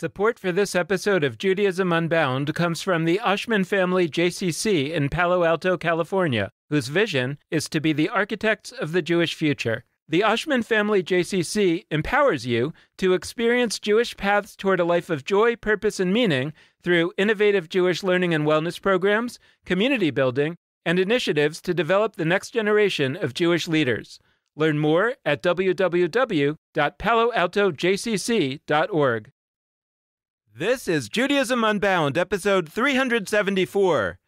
Support for this episode of Judaism Unbound comes from the Oshman family JCC in Palo Alto, California, whose vision is to be the architects of the Jewish future. The Oshman family JCC empowers you to experience Jewish paths toward a life of joy, purpose, and meaning through innovative Jewish learning and wellness programs, community building, and initiatives to develop the next generation of Jewish leaders. Learn more at www.paloaltojcc.org. This is Judaism Unbound, episode 374,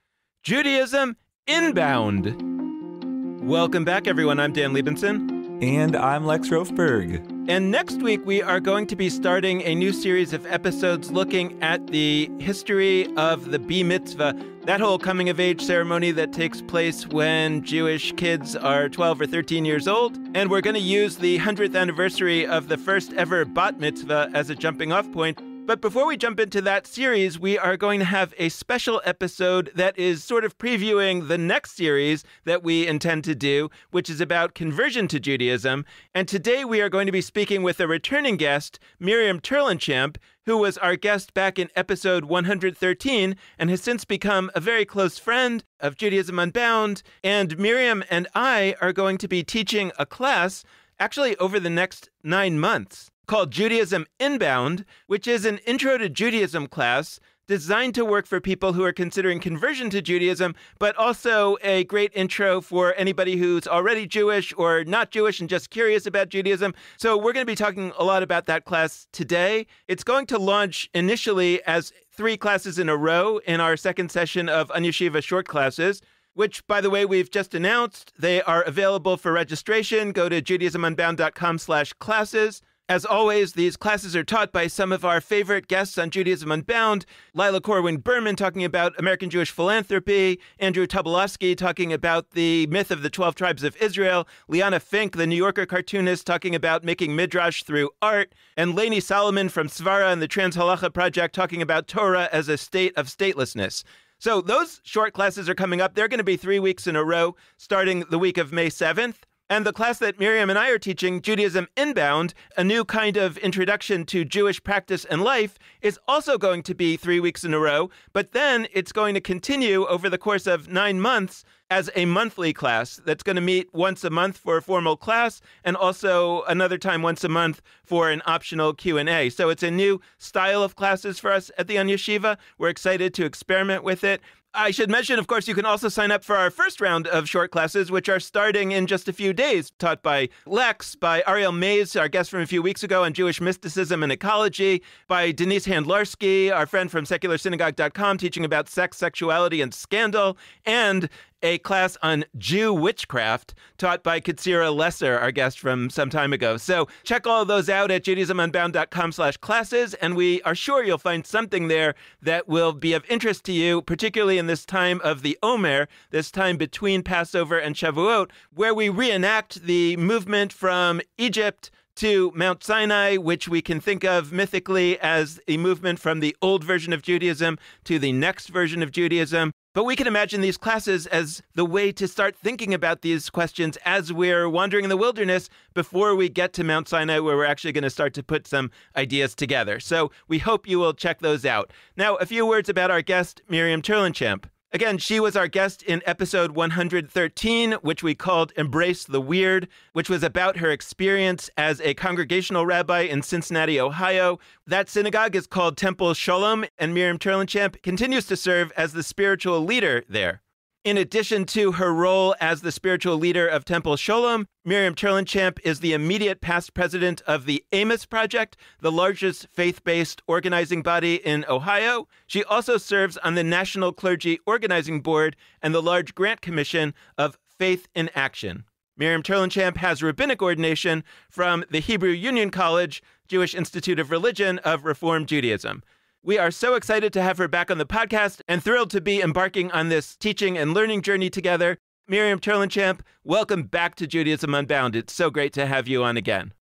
Judaism Inbound. Welcome back, everyone. I'm Dan Liebenson. And I'm Lex Rofberg. And next week, we are going to be starting a new series of episodes looking at the history of the Bar Mitzvah, that whole coming-of-age ceremony that takes place when Jewish kids are 12 or 13 years old. And we're going to use the 100th anniversary of the first ever Bat Mitzvah as a jumping-off point. But before we jump into that series, we are going to have a special episode that is sort of previewing the next series that we intend to do, which is about conversion to Judaism. And today we are going to be speaking with a returning guest, Miriam Terlinchamp, who was our guest back in episode 113 and has since become a very close friend of Judaism Unbound. And Miriam and I are going to be teaching a class actually over the next 9 months, called Judaism Inbound, which is an Intro to Judaism class designed to work for people who are considering conversion to Judaism, but also a great intro for anybody who's already Jewish or not Jewish and just curious about Judaism. So we're going to be talking a lot about that class today. It's going to launch initially as 3 classes in a row in our second session of UnYeshiva short classes, which, by the way, we've just announced. They are available for registration. Go to judaismunbound.com/classes. As always, these classes are taught by some of our favorite guests on Judaism Unbound. Lila Corwin-Berman talking about American Jewish philanthropy, Andrew Tobolowsky talking about the myth of the 12 tribes of Israel, Liana Fink, the New Yorker cartoonist, talking about making midrash through art, and Lainey Solomon from Svara and the Trans Halacha Project talking about Torah as a state of statelessness. So those short classes are coming up. They're going to be 3 weeks in a row, starting the week of May 7th. And the class that Miriam and I are teaching, Judaism Inbound, a new kind of introduction to Jewish practice and life, is also going to be 3 weeks in a row. But then it's going to continue over the course of 9 months as a monthly class that's going to meet once a month for a formal class and also another time once a month for an optional Q&A. So it's a new style of classes for us at the UnYeshiva. We're excited to experiment with it. I should mention, of course, you can also sign up for our first round of short classes, which are starting in just a few days, taught by Lex, by Ariel Mays, our guest from a few weeks ago on Jewish mysticism and ecology, by Denise Handlarski, our friend from secularsynagogue.com, teaching about sex, sexuality, and scandal, and a class on Jew witchcraft taught by Katsira Lesser, our guest from some time ago. So check all of those out at judaismunbound.com/classes, and we are sure you'll find something there that will be of interest to you, particularly in this time of the Omer, this time between Passover and Shavuot, where we reenact the movement from Egypt to Mount Sinai, which we can think of mythically as a movement from the old version of Judaism to the next version of Judaism. But we can imagine these classes as the way to start thinking about these questions as we're wandering in the wilderness before we get to Mount Sinai, where we're actually going to start to put some ideas together. So we hope you will check those out. Now, a few words about our guest, Miriam Terlinchamp. Again, she was our guest in episode 113, which we called Embrace the Weird, which was about her experience as a congregational rabbi in Cincinnati, Ohio. That synagogue is called Temple Sholom, and Miriam Terlinchamp continues to serve as the spiritual leader there. In addition to her role as the spiritual leader of Temple Sholom, Miriam Terlinchamp is the immediate past president of the Amos Project, the largest faith-based organizing body in Ohio. She also serves on the National Clergy Organizing Board and the large grant commission of Faith in Action. Miriam Terlinchamp has rabbinic ordination from the Hebrew Union College, Jewish Institute of Religion of Reform Judaism. We are so excited to have her back on the podcast and thrilled to be embarking on this teaching and learning journey together. Miriam Terlinchamp, welcome back to Judaism Unbound. It's so great to have you on again.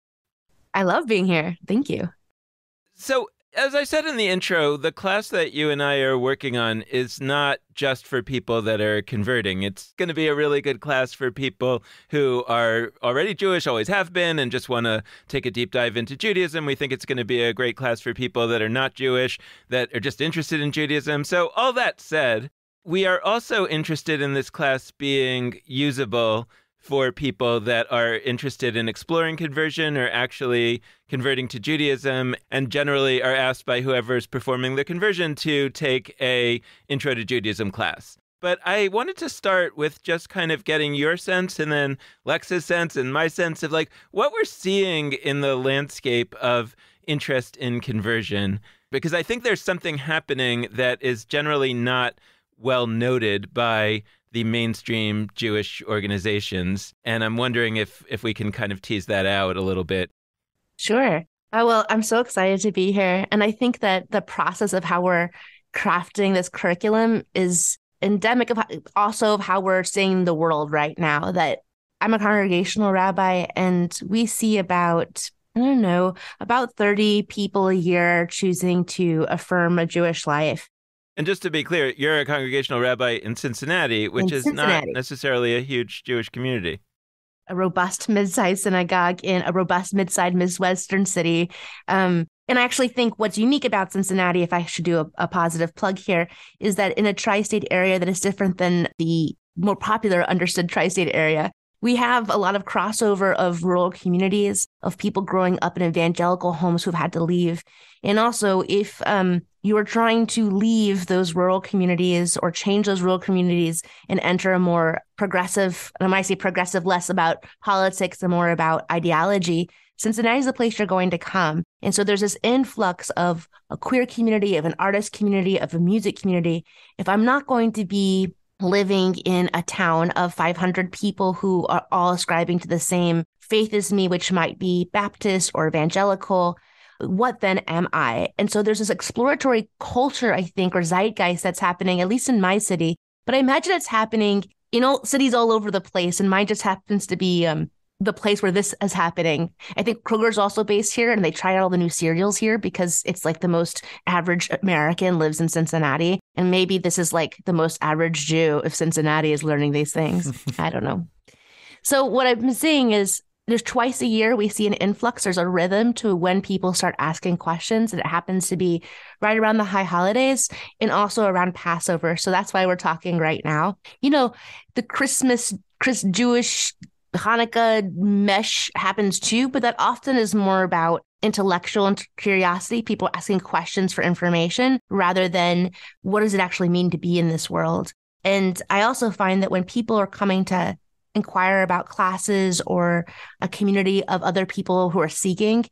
I love being here. Thank you. So As I said in the intro, the class that you and I are working on is not just for people that are converting. It's going to be a really good class for people who are already Jewish, always have been, and just want to take a deep dive into Judaism. We think it's going to be a great class for people that are not Jewish, that are just interested in Judaism. So all that said, we are also interested in this class being usable for people that are interested in exploring conversion or actually converting to Judaism, and generally are asked by whoever's performing the conversion to take a Intro to Judaism class. But I wanted to start with just kind of getting your sense and then Lex's sense and my sense of like what we're seeing in the landscape of interest in conversion, because I think there's something happening that is generally not well noted by the mainstream Jewish organizations. And I'm wondering if we can kind of tease that out a little bit. Sure. Well, I'm so excited to be here. And I think that the process of how we're crafting this curriculum is endemic of also of how we're seeing the world right now. That I'm a congregational rabbi, and we see about 30 people a year choosing to affirm a Jewish life. And just to be clear, you're a congregational rabbi in Cincinnati, which is not necessarily a huge Jewish community. A robust mid-sized synagogue in a robust mid-sized Midwestern city. And I actually think what's unique about Cincinnati, if I should do a positive plug here, is that in a tri-state area that is different than the more popular understood tri-state area, we have a lot of crossover of rural communities, of people growing up in evangelical homes who've had to leave. And also, if you are trying to leave those rural communities or change those rural communities and enter a more progressive, and I might say progressive, less about politics and more about ideology, Cincinnati is the place you're going to come. And so there's this influx of a queer community, of an artist community, of a music community. If I'm not going to be living in a town of 500 people who are all ascribing to the same faith as me, which might be Baptist or evangelical, what then am I? And so there's this exploratory culture, I think, or zeitgeist that's happening, at least in my city. But I imagine it's happening in cities all over the place. And mine just happens to be the place where this is happening. I think Kroger's also based here, and they try out all the new cereals here because it's like the most average American lives in Cincinnati. And maybe this is like the most average Jew if Cincinnati is learning these things. I don't know. So what I've been seeing is there's twice a year we see an influx. There's a rhythm to when people start asking questions, and it happens to be right around the high holidays and also around Passover. So that's why we're talking right now. The Jewish Hanukkah mesh happens too, but that often is more about intellectual curiosity, people asking questions for information rather than what does it actually mean to be in this world. And I also find that when people are coming to inquire about classes or a community of other people who are seeking,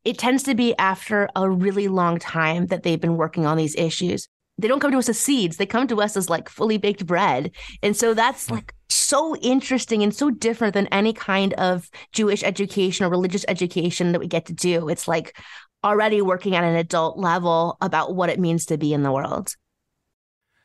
it tends to be after a really long time that they've been working on these issues. They don't come to us as seeds. They come to us as like fully baked bread. And so that's like so interesting and so different than any kind of Jewish education or religious education that we get to do. It's like already working at an adult level about what it means to be in the world.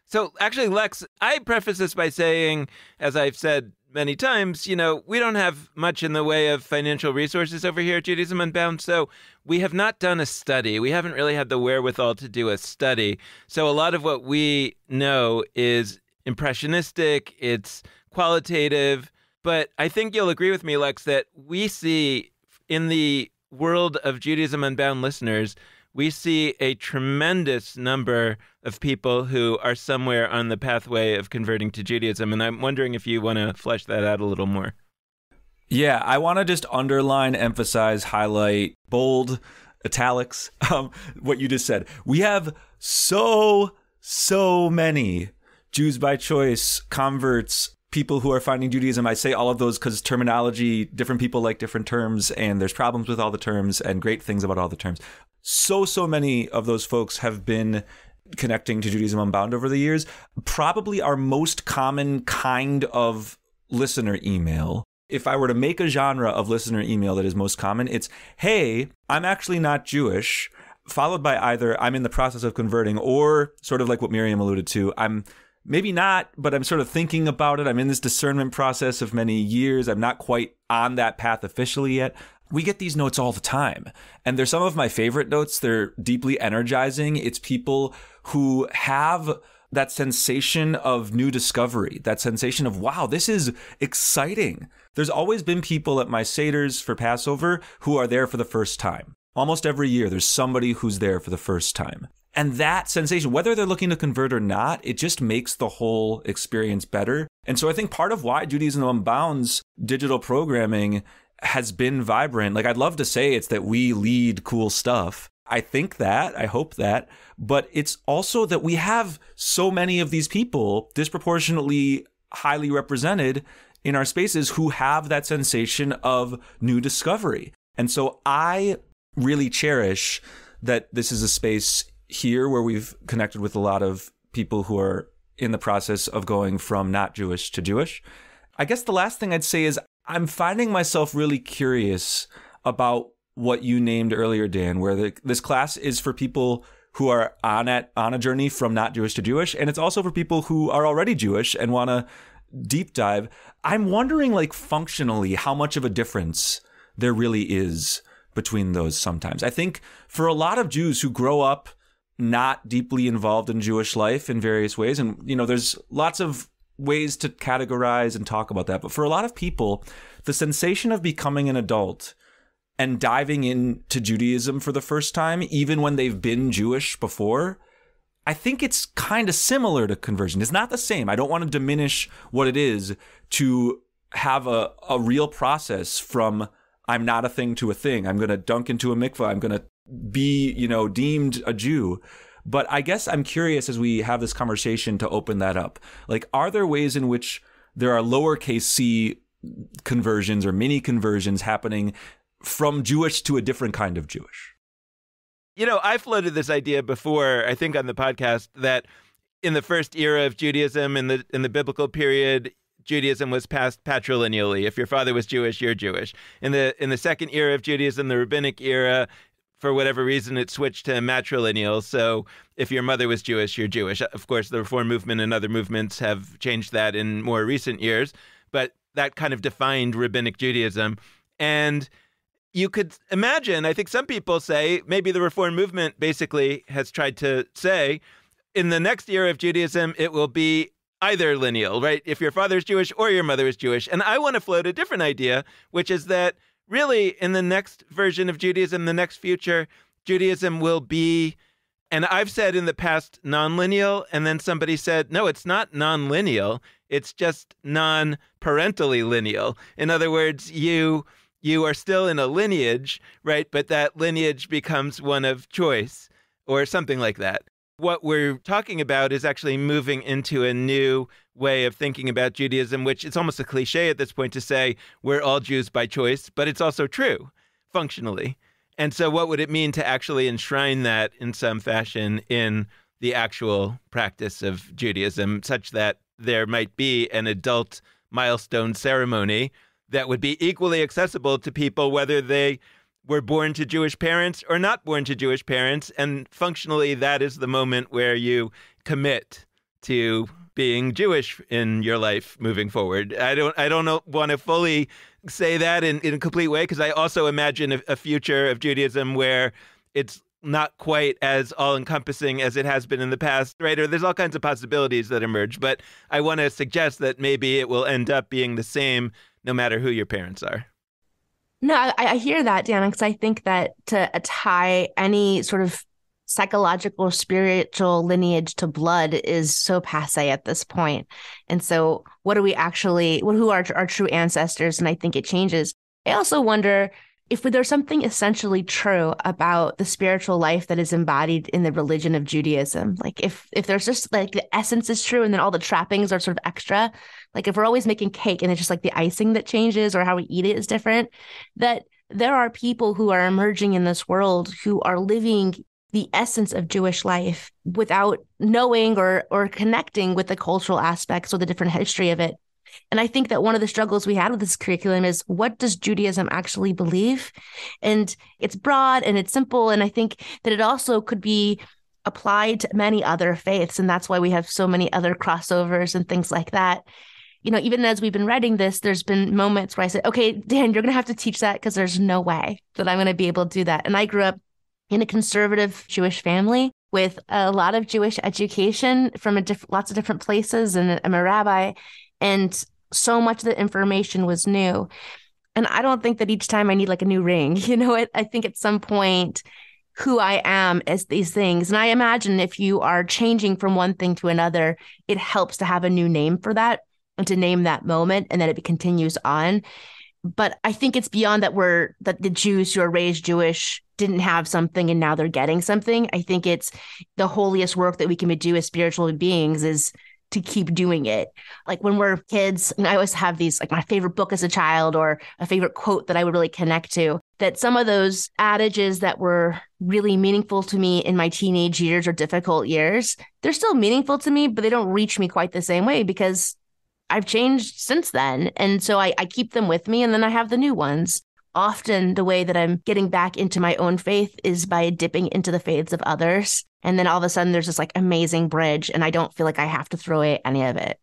So actually, Lex, I preface this by saying, as I've said many times, we don't have much in the way of financial resources over here at Judaism Unbound, so we have not done a study. We haven't really had the wherewithal to do a study. So a lot of what we know is impressionistic, it's qualitative, but I think you'll agree with me, Lex, that we see in the world of Judaism Unbound listeners, we see a tremendous number of people who are somewhere on the pathway of converting to Judaism. And I'm wondering if you want to flesh that out a little more. Yeah, I want to just underline, emphasize, highlight, bold, italics, what you just said. We have so many Jews by choice, converts, people who are finding Judaism. I say all of those because terminology, different people like different terms, and there's problems with all the terms and great things about all the terms. So many of those folks have been connecting to Judaism Unbound over the years. Probably our most common kind of listener email, if I were to make a genre of listener email that is most common, it's, hey, I'm actually not Jewish, followed by either I'm in the process of converting, or sort of like what Miriam alluded to, I'm maybe not, but I'm sort of thinking about it. I'm in this discernment process of many years. I'm not quite on that path officially yet. we get these notes all the time. And they're some of my favorite notes. They're deeply energizing. It's people who have that sensation of new discovery, that sensation of, wow, this is exciting. There's always been people at my Seders for Passover who are there for the first time. Almost every year, there's somebody who's there for the first time. And that sensation, whether they're looking to convert or not, it just makes the whole experience better. And so I think part of why Judaism Unbound's digital programming has been vibrant, like I'd love to say it's that we lead cool stuff. I think that, I hope that, but it's also that we have so many of these people disproportionately highly represented in our spaces who have that sensation of new discovery. And so I really cherish that this is a space here where we've connected with a lot of people who are in the process of going from not Jewish to Jewish. I guess the last thing I'd say is I'm finding myself really curious about what you named earlier, Dan, where this class is for people who are on a journey from not Jewish to Jewish, and it's also for people who are already Jewish and want to deep dive. I'm wondering, like, functionally, how much of a difference there really is between those sometimes. I think for a lot of Jews who grow up not deeply involved in Jewish life in various ways, and, you know, there's lots of ways to categorize and talk about that, but for a lot of people, the sensation of becoming an adult and diving into Judaism for the first time, even when they've been Jewish before, I think it's kind of similar to conversion. It's not the same. I don't want to diminish what it is to have a real process from I'm not a thing to a thing. I'm going to dunk into a mikvah. I'm going to be, deemed a Jew. But I guess I'm curious as we have this conversation to open that up. Like, are there ways in which there are lowercase c conversions or mini conversions happening from Jewish to a different kind of Jewish? I floated this idea before, I think on the podcast, that in the first era of Judaism, in the biblical period, Judaism was passed patrilineally. If your father was Jewish, you're Jewish. In the second era of Judaism, the rabbinic era, for whatever reason, it switched to matrilineal. So if your mother was Jewish, you're Jewish. Of course, the Reform movement and other movements have changed that in more recent years, but that kind of defined rabbinic Judaism. And you could imagine, I think some people say, maybe the Reform movement basically has tried to say, in the next era of Judaism, it will be either lineal, right? If your father is Jewish or your mother is Jewish. And I want to float a different idea, which is that really in the next version of Judaism, the next future, Judaism will be, and I've said in the past, non-lineal, and then somebody said, no, it's not non-lineal, it's just non-parentally lineal. In other words, you are still in a lineage, right? But that lineage becomes one of choice or something like that. What we're talking about is actually moving into a new way of thinking about Judaism, which it's almost a cliche at this point to say we're all Jews by choice, but it's also true functionally. And so what would it mean to actually enshrine that in some fashion in the actual practice of Judaism, such that there might be an adult milestone ceremony that would be equally accessible to people, whether they were born to Jewish parents or not born to Jewish parents. And functionally, that is the moment where you commit to being Jewish in your life moving forward. I don't want to fully say that in a complete way, because I also imagine a future of Judaism where it's not quite as all-encompassing as it has been in the past, right? Or there's all kinds of possibilities that emerge. But I want to suggest that maybe it will end up being the same no matter who your parents are. No, I hear that, Dan, because I think that to tie any sort of psychological or spiritual lineage to blood is so passé at this point. And so what are we actually, who are our true ancestors? And I think it changes. I also wonder if there's something essentially true about the spiritual life that is embodied in the religion of Judaism. Like if there's just like the essence is true and then all the trappings are sort of extra, like if we're always making cake and it's just like the icing that changes or how we eat it is different, that there are people who are emerging in this world who are living the essence of Jewish life without knowing or connecting with the cultural aspects or the different history of it. And I think that one of the struggles we had with this curriculum is, what does Judaism actually believe? And it's broad and it's simple. And I think that it also could be applied to many other faiths. And that's why we have so many other crossovers and things like that. even as we've been writing this, there's been moments where I said, okay, Dan, you're going to have to teach that because there's no way that I'm going to be able to do that. And I grew up in a conservative Jewish family with a lot of Jewish education from lots of different places. And I'm a rabbi. And so much of the information was new. And I don't think that each time I need like a new ring. I think at some point who I am as these things. And I imagine if you are changing from one thing to another, it helps to have a new name for that and to name that moment and that it continues on. But I think it's beyond that the Jews who are raised Jewish didn't have something and now they're getting something. I think it's the holiest work that we can do as spiritual beings is to keep doing it. Like when we're kids, and I always have these, like my favorite book as a child or a favorite quote that I would really connect to, that some of those adages that were really meaningful to me in my teenage years or difficult years, they're still meaningful to me, but they don't reach me quite the same way because I've changed since then. And so I keep them with me and then I have the new ones. Often the way that I'm getting back into my own faith is by dipping into the faiths of others. And then all of a sudden there's this like amazing bridge and I don't feel like I have to throw away any of it.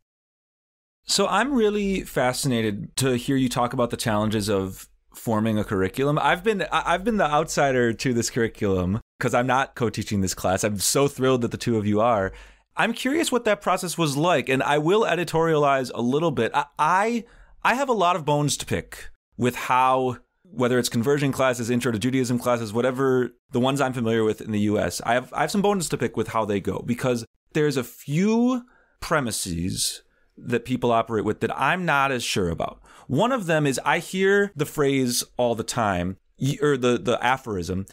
So I'm really fascinated to hear you talk about the challenges of forming a curriculum. I've been the outsider to this curriculum because I'm not co-teaching this class. I'm so thrilled that the two of you are. I'm curious what that process was like, and I will editorialize a little bit. I have a lot of bones to pick with how, whether it's conversion classes, intro to Judaism classes, whatever, the ones I'm familiar with in the US, I have some bones to pick with how they go, because there's a few premises that people operate with that I'm not as sure about. One of them is I hear the phrase all the time, or the aphorism,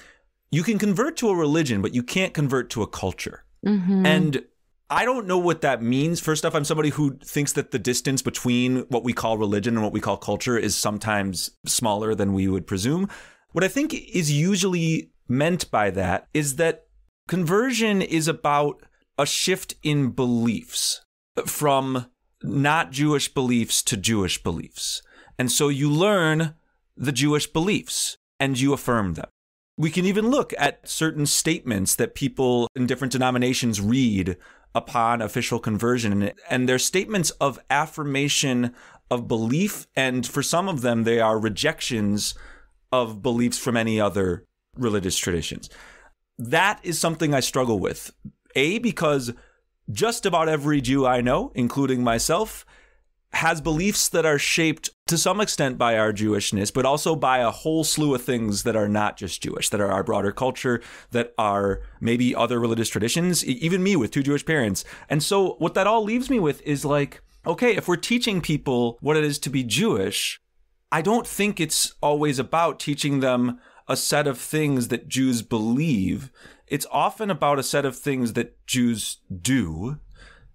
you can convert to a religion, but you can't convert to a culture. Mm-hmm. And I don't know what that means. First off, I'm somebody who thinks that the distance between what we call religion and what we call culture is sometimes smaller than we would presume. What I think is usually meant by that is that conversion is about a shift in beliefs from not Jewish beliefs to Jewish beliefs. And so you learn the Jewish beliefs and you affirm them. We can even look at certain statements that people in different denominations read upon official conversion. And they're statements of affirmation of belief. And for some of them, they are rejections of beliefs from any other religious traditions. That is something I struggle with. Because just about every Jew I know, including myself, has beliefs that are shaped to some extent by our Jewishness, but also by a whole slew of things that are not just Jewish, that are our broader culture, that are maybe other religious traditions, even me with two Jewish parents. And so what that all leaves me with is like, okay, if we're teaching people what it is to be Jewish, I don't think it's always about teaching them a set of things that Jews believe. It's often about a set of things that Jews do.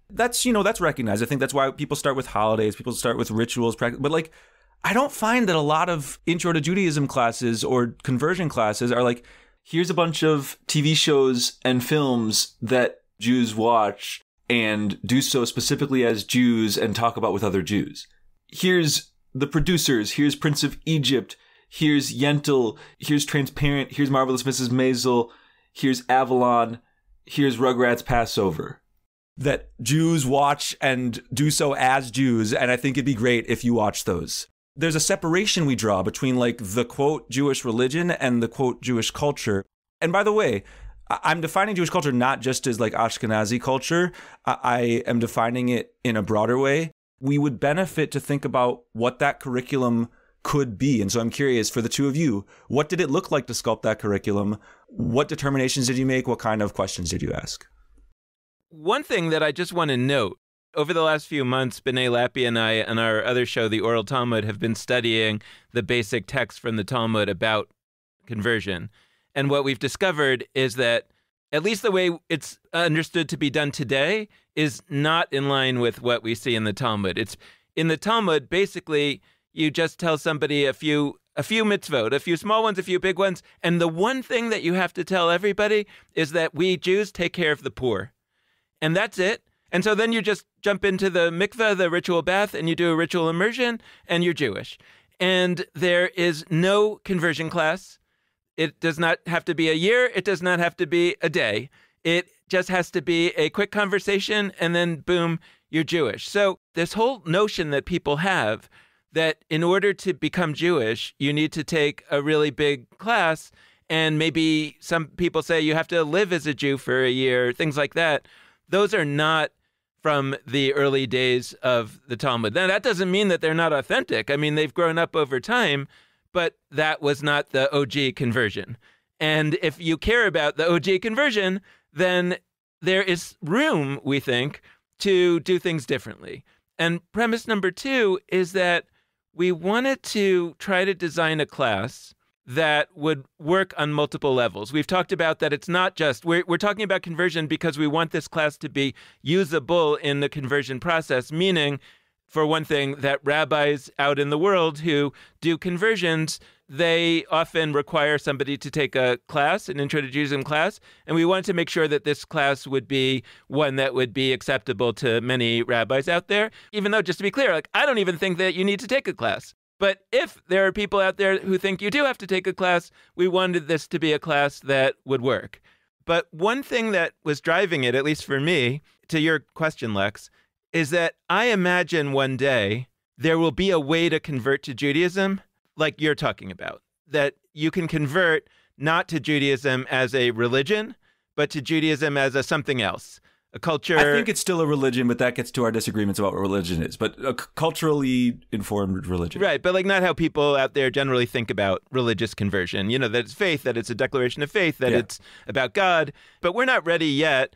That's recognized. I think that's why people start with holidays, people start with rituals, but like, I don't find that a lot of intro to Judaism classes or conversion classes are like, here's a bunch of TV shows and films that Jews watch and do so specifically as Jews and talk about with other Jews. Here's the producers, here's Prince of Egypt, here's Yentl, here's Transparent, here's Marvelous Mrs. Maisel, here's Avalon, here's Rugrats Passover. That Jews watch and do so as Jews, and I think it'd be great if you watch those. There's a separation we draw between like the quote Jewish religion and the quote Jewish culture. And by the way, I'm defining Jewish culture not just as like Ashkenazi culture. I am defining it in a broader way. We would benefit to think about what that curriculum could be. And so I'm curious, for the two of you, what did it look like to sculpt that curriculum? What determinations did you make? What kind of questions did you ask? One thing that I just want to note, over the last few months, B'nai Lappi and I, on our other show, The Oral Talmud, have been studying the basic text from the Talmud about conversion. And what we've discovered is that, at least the way it's understood to be done today, is not in line with what we see in the Talmud. It's in the Talmud, basically, you just tell somebody a few mitzvot, a few small ones, a few big ones. And the one thing that you have to tell everybody is that we Jews take care of the poor. And that's it. And so then you just jump into the mikveh, the ritual bath, and you do a ritual immersion, and you're Jewish. And there is no conversion class. It does not have to be a year. It does not have to be a day. It just has to be a quick conversation, and then boom, you're Jewish. So this whole notion that people have that in order to become Jewish, you need to take a really big class, and maybe some people say you have to live as a Jew for a year, things like that. Those are not from the early days of the Talmud. Now, that doesn't mean that they're not authentic. I mean, they've grown up over time, but that was not the OG conversion. And if you care about the OG conversion, then there is room, we think, to do things differently. And premise number 2 is that we wanted to try to design a class that would work on multiple levels. We've talked about that it's not just, we're talking about conversion because we want this class to be usable in the conversion process, meaning, for one thing, that rabbis out in the world who do conversions, they often require somebody to take a class, an Intro to Judaism class, and we wanted to make sure that this class would be one that would be acceptable to many rabbis out there, even though, just to be clear, like, I don't even think that you need to take a class. But if there are people out there who think you do have to take a class, we wanted this to be a class that would work. But one thing that was driving it, at least for me, to your question, Lex, is that I imagine one day there will be a way to convert to Judaism like you're talking about, that you can convert not to Judaism as a religion, but to Judaism as a something else. A culture. I think it's still a religion, but that gets to our disagreements about what religion is. But a culturally informed religion. Right, but like not how people out there generally think about religious conversion. You know, that it's faith, that it's a declaration of faith, that it's about God. But we're not ready yet.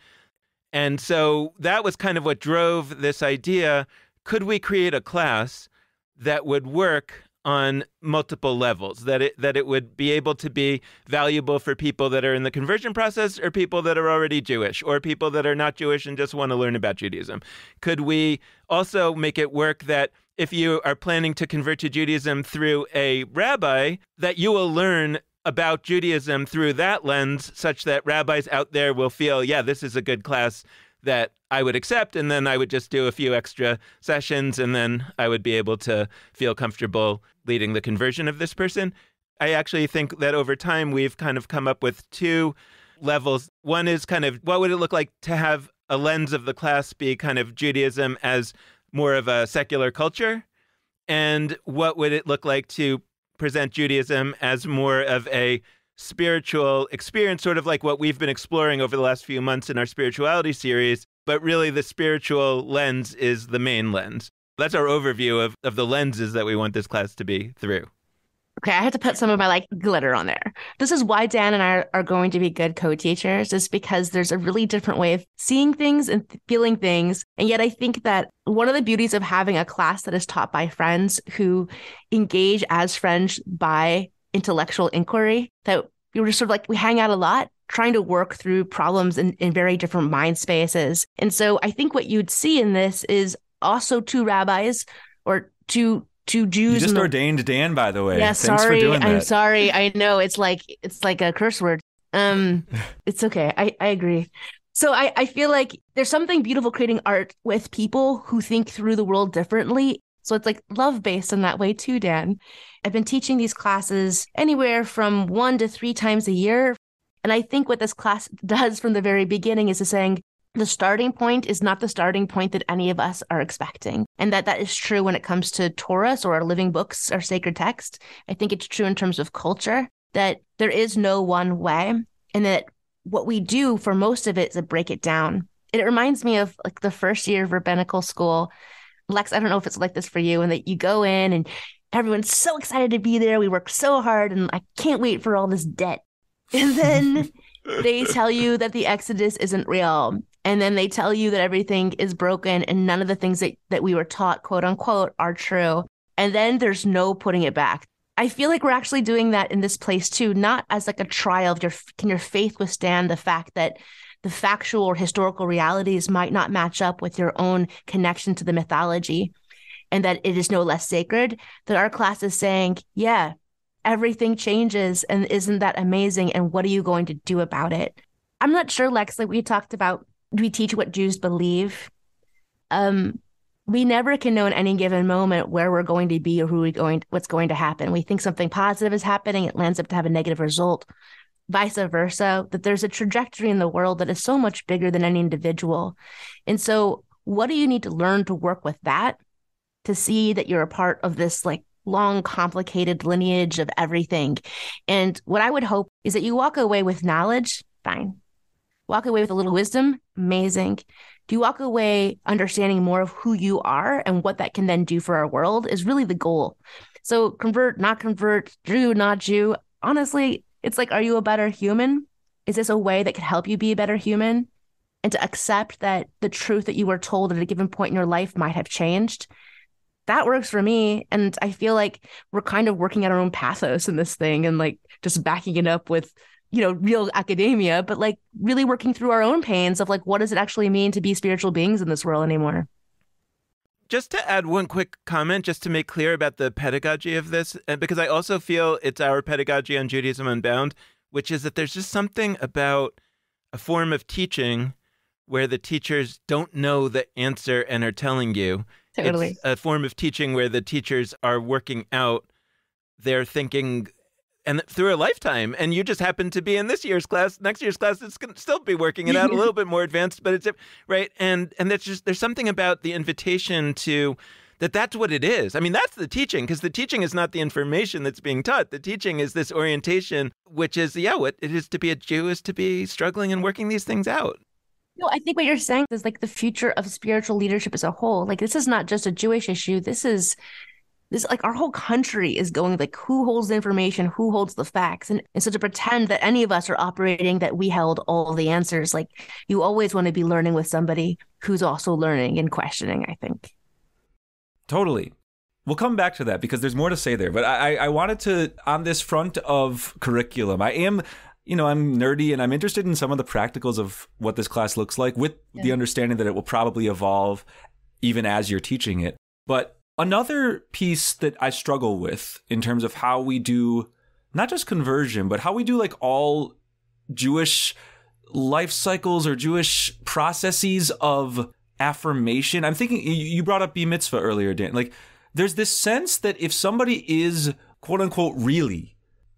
And so that was kind of what drove this idea. Could we create a class that would work on multiple levels, that it would be able to be valuable for people that are in the conversion process, or people that are already Jewish, or people that are not Jewish and just want to learn about Judaism? Could we also make it work that if you are planning to convert to Judaism through a rabbi, that you will learn about Judaism through that lens, such that rabbis out there will feel, yeah, this is a good class that I would accept, and then I would just do a few extra sessions, and then I would be able to feel comfortable leading the conversion of this person. I actually think that over time we've kind of come up with 2 levels. One is kind of, what would it look like to have a lens of the class be kind of Judaism as more of a secular culture? And what would it look like to present Judaism as more of a spiritual experience, sort of like what we've been exploring over the last few months in our spirituality series, but really the spiritual lens is the main lens. That's our overview of the lenses that we want this class to be through. Okay, I have to put some of my glitter on there. This is why Dan and I are going to be good co-teachers, is because there's a really different way of seeing things and feeling things. And yet I think that one of the beauties of having a class that is taught by friends who engage as friends by intellectual inquiry, that we were sort of like, we hang out a lot trying to work through problems in very different mind spaces. And so I think what you'd see in this is also 2 rabbis or two Jews. You just ordained Dan, by the way. Yeah, Thanks for doing that. I'm sorry. I know it's like a curse word. It's okay. I agree. So I feel like there's something beautiful creating art with people who think through the world differently. So it's like love-based in that way too, Dan. I've been teaching these classes anywhere from 1 to 3 times a year. And I think what this class does from the very beginning is saying the starting point is not the starting point that any of us are expecting. And that is true when it comes to Torah or our living books or sacred text. I think it's true in terms of culture, that there is no one way, and that what we do for most of it is to break it down. It reminds me of like the first year of rabbinical school. Lex, I don't know if it's like this for you, and that you go in and everyone's so excited to be there. We work so hard and I can't wait for all this debt. And then they tell you that the Exodus isn't real. And then they tell you that everything is broken and none of the things that we were taught, quote unquote, are true. And then there's no putting it back. I feel like we're actually doing that in this place too, not as like a trial of can your faith withstand the fact that the factual or historical realities might not match up with your own connection to the mythology, and that it is no less sacred, that our class is saying, yeah, everything changes, and isn't that amazing? And what are you going to do about it? I'm not sure, Lex, like we talked about, do we teach what Jews believe? We never can know in any given moment where we're going to be or what's going to happen. We think something positive is happening, it lands up to have a negative result. Vice versa, that there's a trajectory in the world that is so much bigger than any individual. And so what do you need to learn to work with that to see that you're a part of this like long, complicated lineage of everything. And what I would hope is that you walk away with knowledge, fine. Walk away with a little wisdom, amazing. Do you walk away understanding more of who you are and what that can then do for our world is really the goal. So convert, not convert, Jew, not Jew. Honestly, it's like, are you a better human? Is this a way that could help you be a better human? And to accept that the truth that you were told at a given point in your life might have changed. That works for me. And I feel like we're kind of working at our own pathos in this thing and like just backing it up with, real academia, but like really working through our own pains of like, what does it actually mean to be spiritual beings in this world anymore? Just to add one quick comment, just to make clear about the pedagogy of this, and because I also feel it's our pedagogy on Judaism Unbound, which is that there's just something about a form of teaching where the teachers don't know the answer and are telling you. Totally. It's a form of teaching where the teachers are working out their thinking and through a lifetime. And you just happen to be in this year's class. Next year's class, it's going to still be working it out a little bit more advanced, but it's right. And that's just, there's something about the invitation to that's what it is. I mean, that's the teaching, because the teaching is not the information that's being taught. The teaching is this orientation, which is, what it is to be a Jew is to be struggling and working these things out. No, I think what you're saying is like the future of spiritual leadership as a whole. Like, this is not just a Jewish issue. This like our whole country is going like, who holds the information, who holds the facts? And so to pretend that any of us are operating, that we held all the answers, like you always want to be learning with somebody who's also learning and questioning, I think. Totally. We'll come back to that because there's more to say there. But I wanted to, on this front of curriculum, I am, I'm nerdy and I'm interested in some of the practicals of what this class looks like with the understanding that it will probably evolve even as you're teaching it. But another piece that I struggle with in terms of how we do not just conversion, but how we do like all Jewish life cycles or Jewish processes of affirmation. I'm thinking, you brought up B-mitzvah earlier, Dan. Like, there's this sense that if somebody is, quote unquote, really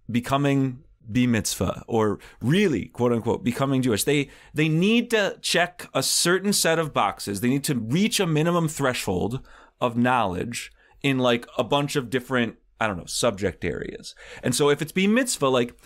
becoming B-mitzvah or really, quote unquote, becoming Jewish, they need to check a certain set of boxes. They need to reach a minimum threshold of knowledge in like a bunch of different, subject areas. And so if it's B-mitzvah, like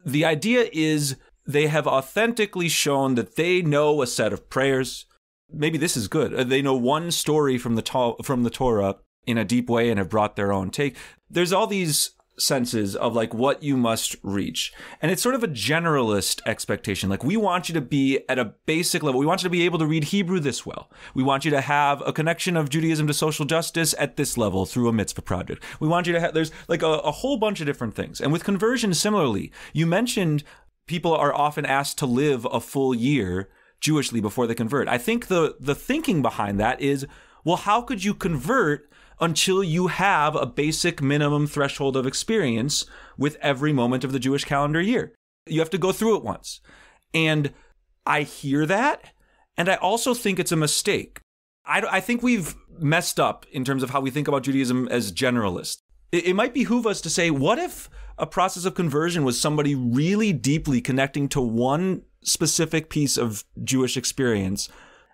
the idea is they have authentically shown that they know a set of prayers. Maybe this is good. They know one story from the Torah in a deep way and have brought their own take. There's all these senses of like what you must reach. And it's sort of a generalist expectation. Like, we want you to be at a basic level. We want you to be able to read Hebrew this well. We want you to have a connection of Judaism to social justice at this level through a mitzvah project. We want you to have, there's like a whole bunch of different things. And with conversion, similarly, you mentioned people are often asked to live a full year Jewishly before they convert. I think the thinking behind that is, well, how could you convert until you have a basic minimum threshold of experience with every moment of the Jewish calendar year? You have to go through it once. And I hear that, and I also think it's a mistake. I think we've messed up in terms of how we think about Judaism as generalists. It might behoove us to say, what if a process of conversion was somebody really deeply connecting to one specific piece of Jewish experience?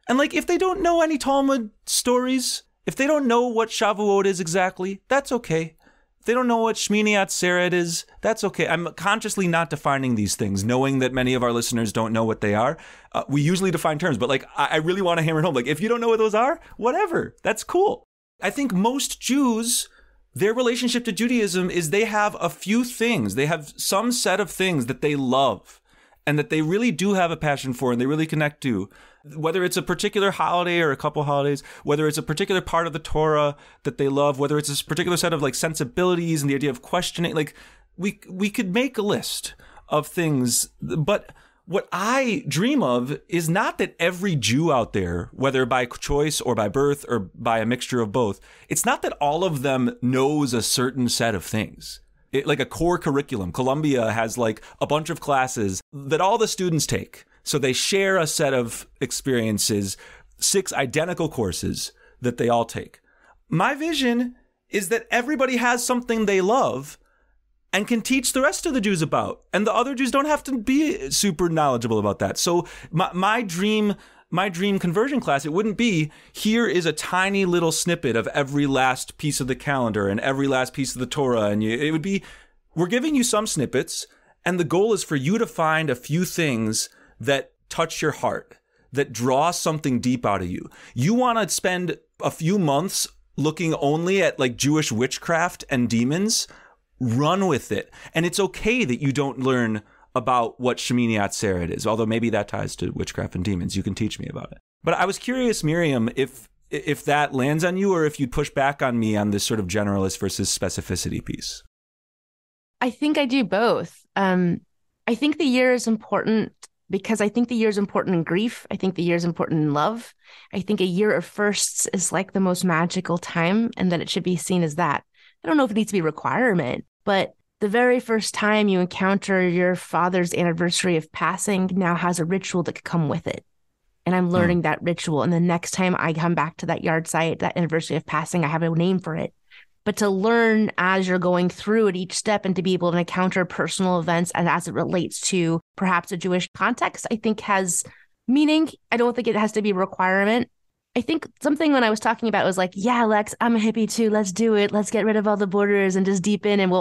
And like, if they don't know any Talmud stories, if they don't know what Shavuot is exactly, that's okay. If they don't know what Shmini Atzeret is, that's okay. I'm consciously not defining these things, knowing that many of our listeners don't know what they are. We usually define terms, but like, I really want to hammer it home. Like, if you don't know what those are, whatever, that's cool. I think most Jews, their relationship to Judaism is they have a few things. They have some set of things that they love and that they really do have a passion for and they really connect to. Whether it's a particular holiday or a couple holidays, whether it's a particular part of the Torah that they love, whether it's a particular set of like sensibilities and the idea of questioning, like we could make a list of things. But what I dream of is not that every Jew out there, whether by choice or by birth or by a mixture of both, it's not that all of them knows a certain set of things. Like a core curriculum. Columbia has like a bunch of classes that all the students take. So they share a set of experiences, 6 identical courses that they all take. My vision is that everybody has something they love and can teach the rest of the Jews about. And the other Jews don't have to be super knowledgeable about that. So my dream my dream conversion class, it wouldn't be, here is a tiny little snippet of every last piece of the calendar and every last piece of the Torah. And it would be, we're giving you some snippets, and the goal is for you to find a few things that touch your heart, that draw something deep out of you. You want to spend a few months looking only at like Jewish witchcraft and demons? Run with it. And it's okay that you don't learn about what Shemini Atzeret is, although maybe that ties to witchcraft and demons. You can teach me about it. But I was curious, Miriam, if that lands on you, or if you'd push back on me on this sort of generalist versus specificity piece. I think I do both. I think the year is important because I think the year is important in grief. I think the year is important in love. I think a year of firsts is like the most magical time, and that it should be seen as that. I don't know if it needs to be a requirement, but the very first time you encounter your father's anniversary of passing now has a ritual that could come with it. And I'm learning that ritual. And the next time I come back to that yard site, that anniversary of passing, I have a name for it. But to learn as you're going through at each step and to be able to encounter personal events and as it relates to perhaps a Jewish context, I think has meaning. I don't think it has to be a requirement. I think something when I was talking about was like, yeah, Lex, I'm a hippie too. Let's do it. Let's get rid of all the borders and just deep in. And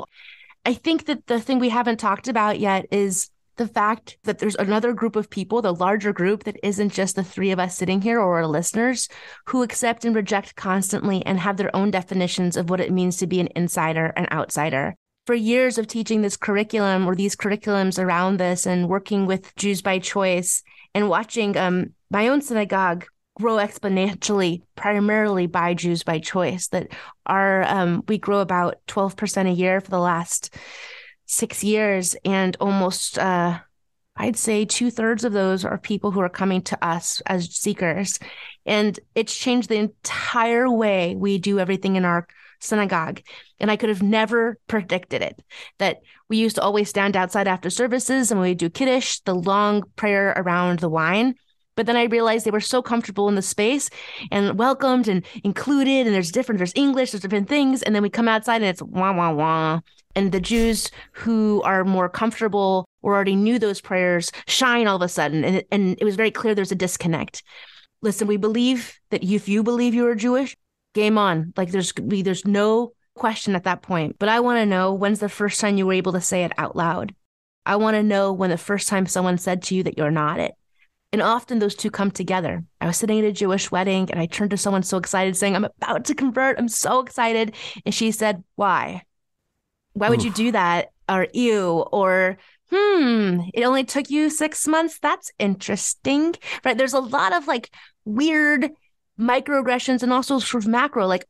I think that the thing we haven't talked about yet is the fact that there's another group of people, the larger group that isn't just the three of us sitting here or our listeners, who accept and reject constantly and have their own definitions of what it means to be an insider and outsider. For years of teaching this curriculum or these curriculums around this and working with Jews by choice and watching my own synagogue grow exponentially, primarily by Jews by choice, that we grow about 12% a year for the last 6 years. And almost, I'd say 2/3 of those are people who are coming to us as seekers. And it's changed the entire way we do everything in our synagogue. And I could have never predicted it, that we used to always stand outside after services and we would do Kiddush, the long prayer around the wine. But then I realized they were so comfortable in the space and welcomed and included. And there's English, there's different things. And then we come outside and it's wah, wah, wah. And the Jews who are more comfortable or already knew those prayers shine all of a sudden. And it was very clear there's a disconnect. Listen, we believe that if you believe you are Jewish, game on. Like there's no question at that point. But I want to know, when's the first time you were able to say it out loud? I want to know when the first time someone said to you that you're not it. And often those two come together. I was sitting at a Jewish wedding and I turned to someone so excited saying, I'm about to convert. I'm so excited. And she said, why? Why would you do that? Or ew, or it only took you 6 months. That's interesting, right? There's a lot of like weird microaggressions and also sort of macro, like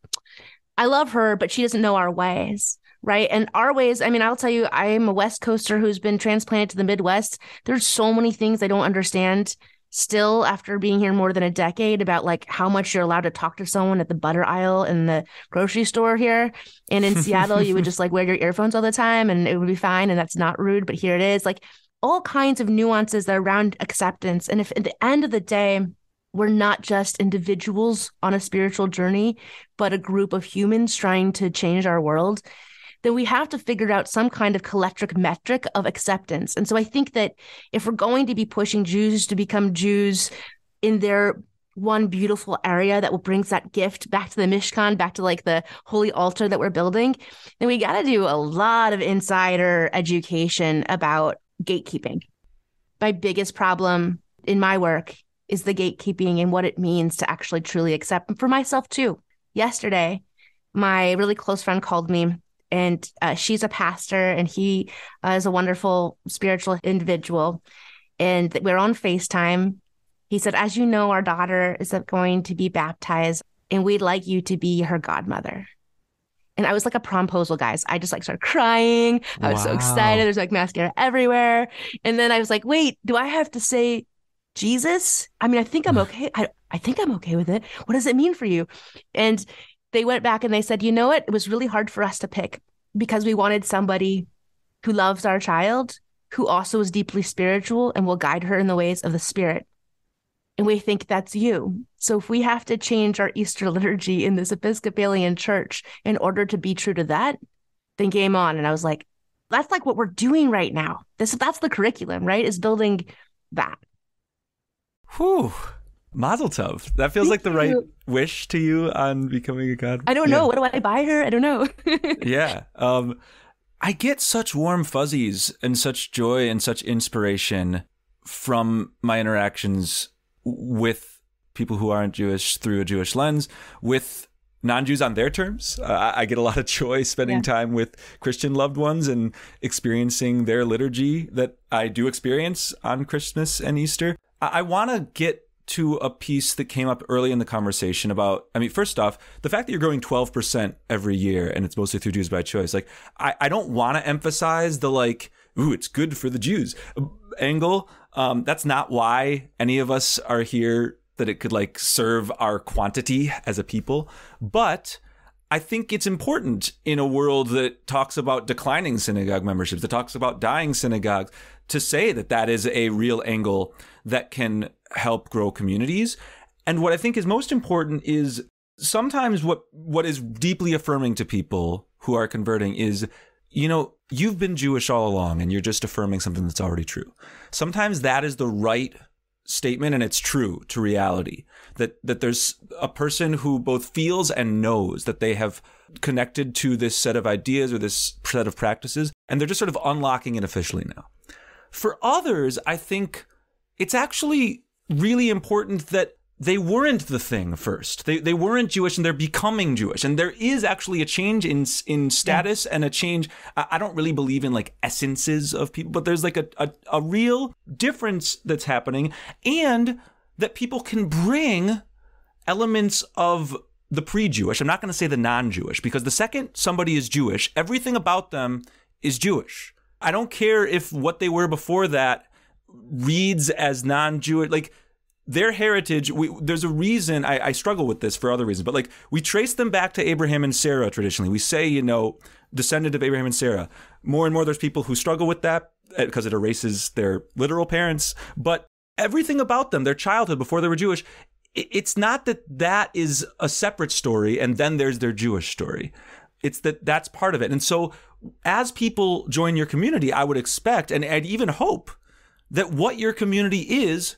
I love her, but she doesn't know our ways. Right. And our ways, I mean, I'll tell you, I am a West Coaster who's been transplanted to the Midwest. There's so many things I don't understand still after being here more than a decade about like how much you're allowed to talk to someone at the butter aisle in the grocery store here. And in Seattle, you would just like wear your earphones all the time and it would be fine. And that's not rude. But here it is, like all kinds of nuances that are around acceptance. And if at the end of the day, we're not just individuals on a spiritual journey, but a group of humans trying to change our world, then we have to figure out some kind of collective metric of acceptance. And so I think that if we're going to be pushing Jews to become Jews in their one beautiful area that will bring that gift back to the Mishkan, back to like the holy altar that we're building, then we got to do a lot of insider education about gatekeeping. My biggest problem in my work is the gatekeeping and what it means to actually truly accept. And for myself too. Yesterday, my really close friend called me. And she's a pastor and he is a wonderful spiritual individual. And we're on FaceTime. He said, as you know, our daughter is going to be baptized and we'd like you to be her godmother. And I was like a promposal, guys. I just like started crying. I was so excited. There's like mascara everywhere. And then I was like, wait, do I have to say Jesus? I mean, I think I'm okay. I think I'm okay with it. What does it mean for you? And they went back and they said, you know what? It was really hard for us to pick because we wanted somebody who loves our child, who also is deeply spiritual and will guide her in the ways of the Spirit. And we think that's you. So if we have to change our Easter liturgy in this Episcopalian church in order to be true to that, then game on. And I was like, that's like what we're doing right now. That's the curriculum, right? Is building that. Whew. Mazel tov. That feels like the right wish to you on becoming a god. I don't know. What do I buy her? I don't know. Yeah. I get such warm fuzzies and such joy and such inspiration from my interactions with people who aren't Jewish through a Jewish lens, with non-Jews on their terms. I get a lot of joy spending time with Christian loved ones and experiencing their liturgy that I do experience on Christmas and Easter. I want to get to a piece that came up early in the conversation about, I mean, first off, the fact that you're growing 12% every year and it's mostly through Jews by choice. Like, I don't want to emphasize the like, ooh, it's good for the Jews angle. That's not why any of us are here, that it could like serve our quantity as a people. But I think it's important in a world that talks about declining synagogue memberships, that talks about dying synagogues, to say that that is a real angle that can help grow communities. And what I think is most important is sometimes what is deeply affirming to people who are converting is, you know, you've been Jewish all along and you're just affirming something that's already true. Sometimes that is the right statement and it's true to reality, that there's a person who both feels and knows that they have connected to this set of ideas or this set of practices, and they're just sort of unlocking it officially now. For others, I think it's actually really important that they weren't the thing first. They weren't Jewish and they're becoming Jewish. And there is actually a change in status and a change. I don't really believe in like essences of people, but there's like a real difference that's happening, and that people can bring elements of the pre-Jewish. I'm not going to say the non-Jewish, because the second somebody is Jewish, everything about them is Jewish. I don't care if what they were before that reads as non-Jewish, like their heritage. There's a reason I struggle with this for other reasons, but like we trace them back to Abraham and Sarah traditionally. We say, you know, descendant of Abraham and Sarah. More and more there's people who struggle with that because it erases their literal parents. But everything about them, their childhood before they were Jewish, it's not that is a separate story and then there's their Jewish story. It's that's part of it. And so as people join your community, I would expect, and I'd even hope, that what your community is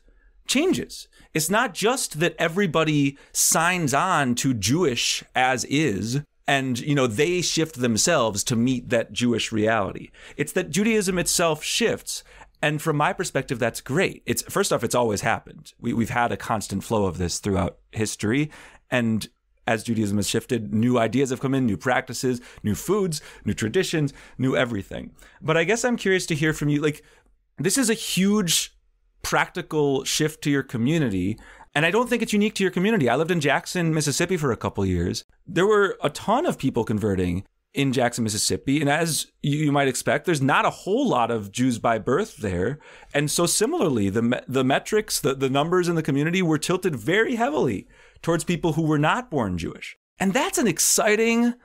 changes. It's not just that everybody signs on to Jewish as is, and, you know, they shift themselves to meet that Jewish reality. It's that Judaism itself shifts. And from my perspective, that's great. It's, first off, it's always happened. We've had a constant flow of this throughout history. And as Judaism has shifted, new ideas have come in, new practices, new foods, new traditions, new everything. But I guess I'm curious to hear from you, like, this is a huge practical shift to your community. And I don't think it's unique to your community. I lived in Jackson, Mississippi for a couple years. There were a ton of people converting in Jackson, Mississippi. And as you might expect, there's not a whole lot of Jews by birth there. And so similarly, the metrics, the numbers in the community were tilted very heavily towards people who were not born Jewish. And that's an exciting,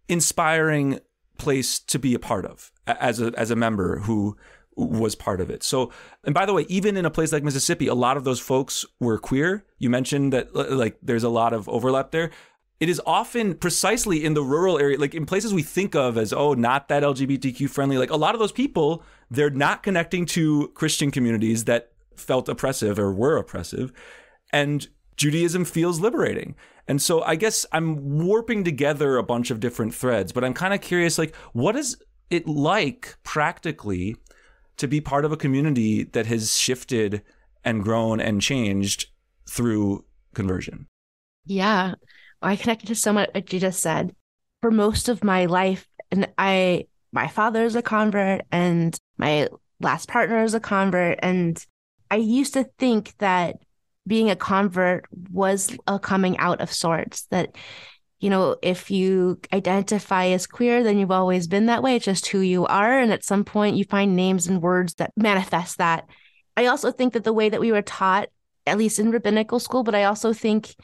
inspiring place to be a part of as a member who was part of it. So, and by the way, even in a place like Mississippi, a lot of those folks were queer. You mentioned that like there's a lot of overlap there. It is often precisely in the rural area, like in places we think of as, oh, not that LGBTQ friendly, like a lot of those people, they're not connecting to Christian communities that felt oppressive or were oppressive. And Judaism feels liberating. And so I guess I'm warping together a bunch of different threads, but I'm kind of curious, like, what is it like practically to be part of a community that has shifted and grown and changed through conversion? Yeah, I connected to so much what you just said. For most of my life, and my father is a convert and my last partner is a convert. And I used to think that being a convert was a coming out of sorts, that, you know, if you identify as queer, then you've always been that way. It's just who you are. And at some point you find names and words that manifest that. I also think that the way that we were taught, at least in rabbinical school, but I also think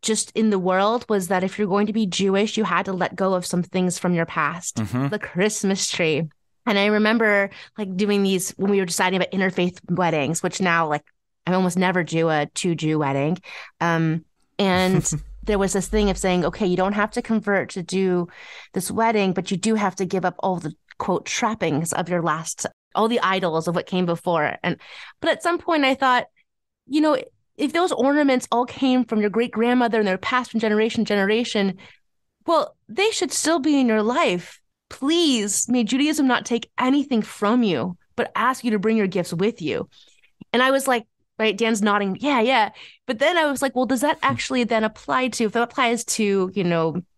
just in the world, was that if you're going to be Jewish, you had to let go of some things from your past. Mm-hmm. The Christmas tree. And I remember like doing these when we were deciding about interfaith weddings, which now like I almost never do a 2-Jew wedding. And there was this thing of saying, okay, you don't have to convert to do this wedding, but you do have to give up all the quote trappings of your last, all the idols of what came before. But at some point I thought, you know, if those ornaments all came from your great grandmother and they're passed from generation to generation, well, they should still be in your life. Please, may Judaism not take anything from you, but ask you to bring your gifts with you. And I was like, right, Dan's nodding, yeah. But then I was like, well, does that actually then apply to, if it applies to,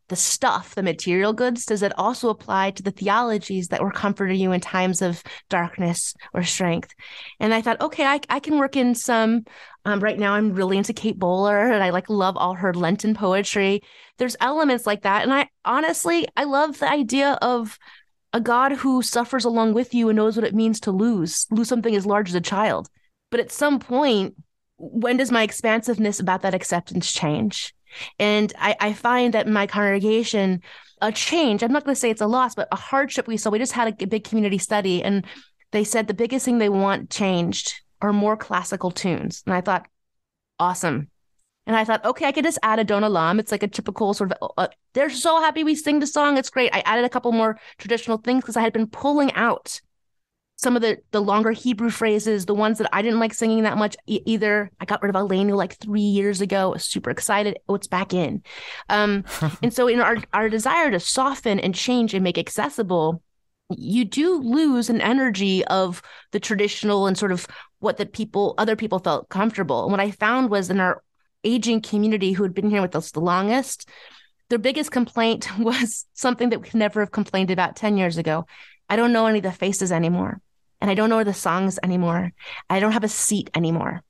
the stuff, the material goods, does it also apply to the theologies that were comforting you in times of darkness or strength? And I thought, okay, I can work in some. Right now, I'm really into Kate Bowler, and I love all her Lenten poetry. There's elements like that, and I love the idea of a God who suffers along with you and knows what it means to lose something as large as a child. But at some point, when does my expansiveness about that acceptance change? And I find that in my congregation, a change, I'm not going to say it's a loss, but a hardship we saw. We just had a big community study, and they said the biggest thing they want changed are more classical tunes. And I thought, awesome. And I thought, okay, I could just add a Don Olam. It's like a typical sort of, they're so happy we sing the song. It's great. I added a couple more traditional things because I had been pulling out some of the longer Hebrew phrases, the ones that I didn't like singing that much either. I got rid of Aleinu 3 years ago. I was super excited. Oh, it's back in. And so in our desire to soften and change and make accessible, you do lose an energy of the traditional and sort of what other people felt comfortable. And what I found was in our aging community who had been here with us the longest, their biggest complaint was something that we could never have complained about 10 years ago. I don't know any of the faces anymore. And I don't know the songs anymore. I don't have a seat anymore.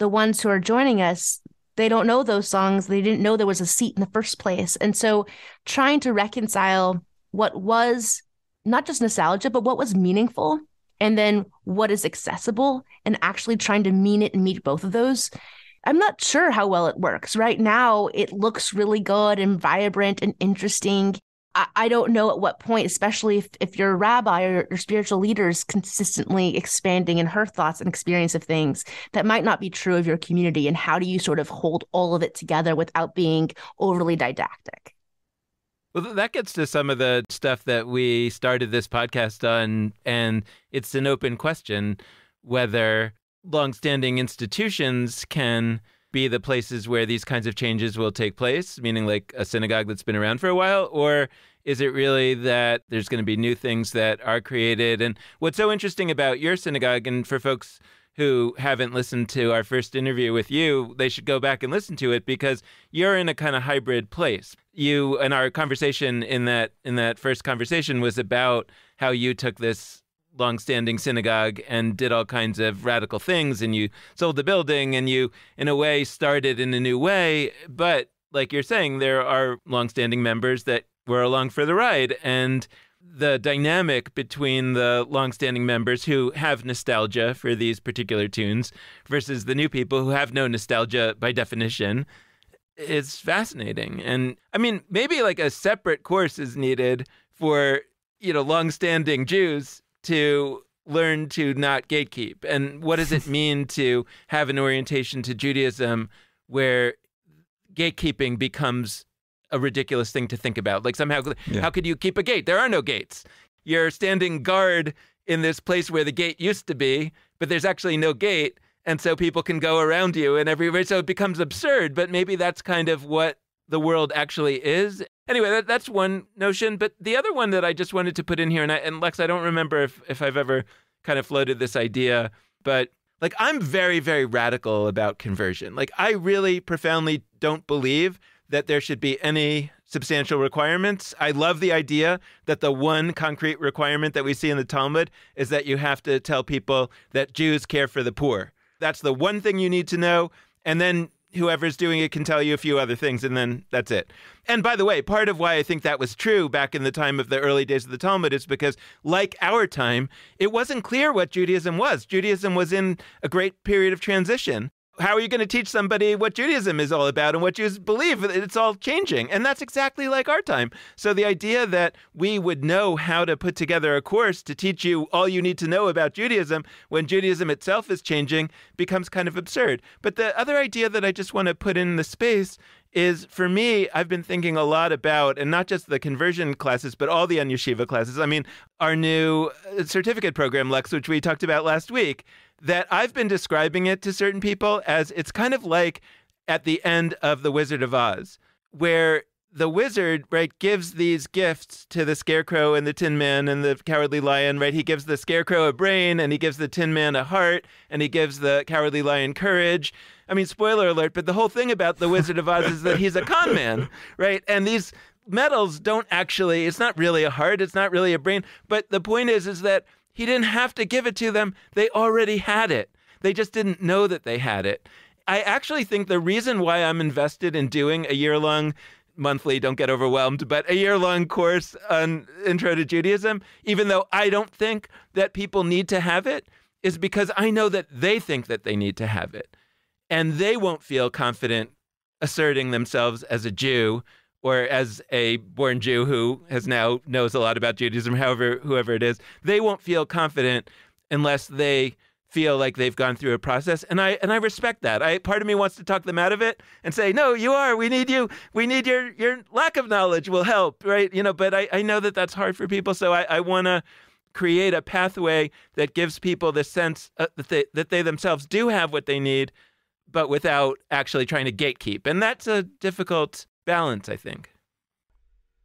The ones who are joining us, they don't know those songs. They didn't know there was a seat in the first place. And so trying to reconcile what was not just nostalgia, but what was meaningful, and then what is accessible, and actually trying to mean it and meet both of those. I'm not sure how well it works. Right now, it looks really good and vibrant and interesting. I don't know at what point, especially if you're a rabbi or your spiritual leader is consistently expanding in her thoughts and experience of things, that might not be true of your community. And how do you sort of hold all of it together without being overly didactic? Well, that gets to some of the stuff that we started this podcast on, and it's an open question whether longstanding institutions can be the places where these kinds of changes will take place, meaning like a synagogue that's been around for a while, or is it really that there's going to be new things that are created? And what's so interesting about your synagogue, and for folks who haven't listened to our first interview with you, they should go back and listen to it, because you're in a kind of hybrid place. You, and our conversation in that first conversation was about how you took this longstanding synagogue and did all kinds of radical things, and you sold the building, and you, in a way, started in a new way. But like you're saying, there are longstanding members that were along for the ride, and the dynamic between the longstanding members who have nostalgia for these particular tunes versus the new people who have no nostalgia by definition is fascinating. And I mean, maybe like a separate course is needed for, longstanding Jews to learn to not gatekeep. And what does it mean to have an orientation to Judaism where gatekeeping becomes a ridiculous thing to think about? Like somehow, How could you keep a gate? There are no gates. You're standing guard in this place where the gate used to be, but there's actually no gate. And so people can go around you and everywhere. So it becomes absurd, but maybe that's kind of what the world actually is. Anyway, that's one notion. But the other one that I just wanted to put in here, and Lex, I don't remember if I've ever kind of floated this idea, but like I'm very, very radical about conversion. Like I really profoundly don't believe that there should be any substantial requirements. I love the idea that the one concrete requirement that we see in the Talmud is that you have to tell people that Jews care for the poor. That's the one thing you need to know. And then whoever's doing it can tell you a few other things, and then that's it. And by the way, part of why I think that was true back in the time of the early days of the Talmud is because, like our time, it wasn't clear what Judaism was. Judaism was in a great period of transition. How are you going to teach somebody what Judaism is all about and what Jews believe? It's all changing. And that's exactly like our time. So the idea that we would know how to put together a course to teach you all you need to know about Judaism when Judaism itself is changing becomes kind of absurd. But the other idea that I just want to put in the space is, for me, I've been thinking a lot about, and not just the conversion classes, but all the UnYeshiva classes. I mean, our new certificate program, Lex, which we talked about last week, that I've been describing it to certain people as it's kind of like at the end of The Wizard of Oz, where the wizard, right, gives these gifts to the Scarecrow and the Tin Man and the Cowardly Lion, right? He gives the Scarecrow a brain, and he gives the Tin Man a heart, and he gives the Cowardly Lion courage. I mean, spoiler alert, but the whole thing about the Wizard of Oz is that he's a con man, right? And these medals don't actually, it's not really a heart, it's not really a brain, but the point is that he didn't have to give it to them. They already had it. They just didn't know that they had it. I actually think the reason why I'm invested in doing a year-long monthly, don't get overwhelmed, but a year-long course on Intro to Judaism, even though I don't think that people need to have it, is because I know that they think that they need to have it. And they won't feel confident asserting themselves as a Jew or as a born Jew who has now knows a lot about Judaism, whoever it is. They won't feel confident unless they feel like they've gone through a process, and I respect that. Part of me wants to talk them out of it and say, no, you are. We need you. We need your lack of knowledge will help, right? But I know that that's hard for people, so I want to create a pathway that gives people the sense that they themselves do have what they need, but without actually trying to gatekeep, and that's a difficult balance, I think.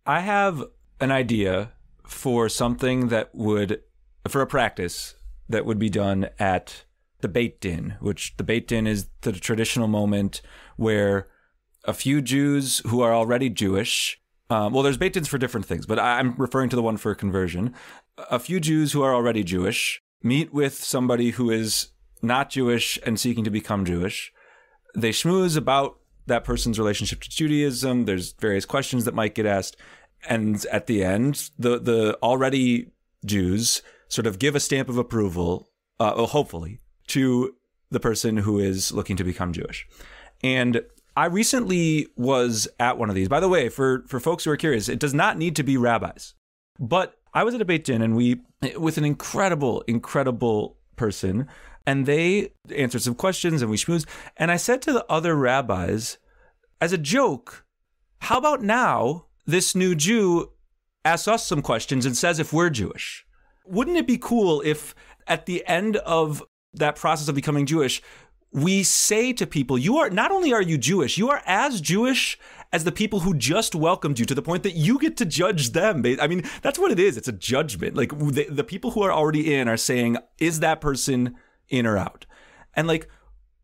I have an idea for something for a practice that would be done at the Beit Din, which the Beit Din is the traditional moment where a few Jews who are already Jewish, there's Beit Dins for different things, but I'm referring to the one for conversion. A few Jews who are already Jewish meet with somebody who is not Jewish and seeking to become Jewish. They schmooze about that person's relationship to Judaism. There's various questions that might get asked. And at the end, the already Jews sort of give a stamp of approval, hopefully, to the person who is looking to become Jewish. And I recently was at one of these. By the way, for folks who are curious, it does not need to be rabbis. But I was at a Beit Din, and with an incredible, incredible person, and they answered some questions, and we schmoozed. And I said to the other rabbis, as a joke, how about now this new Jew asks us some questions and says if we're Jewish? Wouldn't it be cool if at the end of that process of becoming Jewish, we say to people, not only are you Jewish, you are as Jewish as the people who just welcomed you, to the point that you get to judge them. I mean, that's what it is. It's a judgment. Like the people who are already in are saying, is that person in or out? And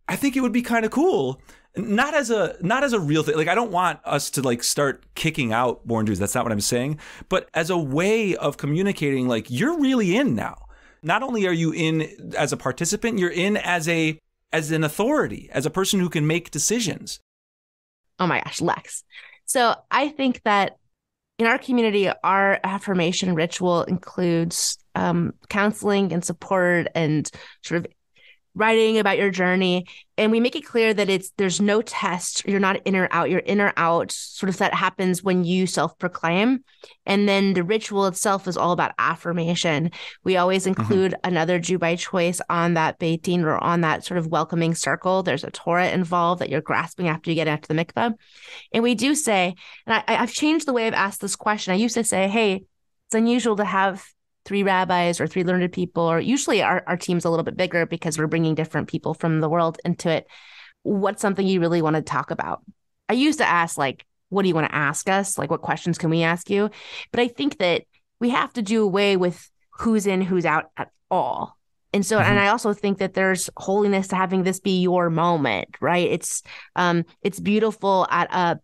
I think it would be kind of cool. Not as a real thing. I don't want us to start kicking out born Jews. That's not what I'm saying. But as a way of communicating, you're really in now. Not only are you in as a participant, you're in as an authority, as a person who can make decisions. Oh my gosh, Lex. So I think that in our community, our affirmation ritual includes counseling and support and sort of writing about your journey. And we make it clear that there's no test. You're not in or out. You're in or out. Sort of that happens when you self-proclaim. And then the ritual itself is all about affirmation. We always include another Jew by choice on that Beit Din or on that sort of welcoming circle. There's a Torah involved that you're grasping after you get into the mikveh. And we do say, and I've changed the way I've asked this question. I used to say, hey, it's unusual to have 3 rabbis or 3 learned people, or usually our team's a little bit bigger because we're bringing different people from the world into it. What's something you really want to talk about? I used to ask, what do you want to ask us? What questions can we ask you? But I think that we have to do away with who's in, who's out at all. And so, and I also think that there's holiness to having this be your moment, right? It's beautiful at a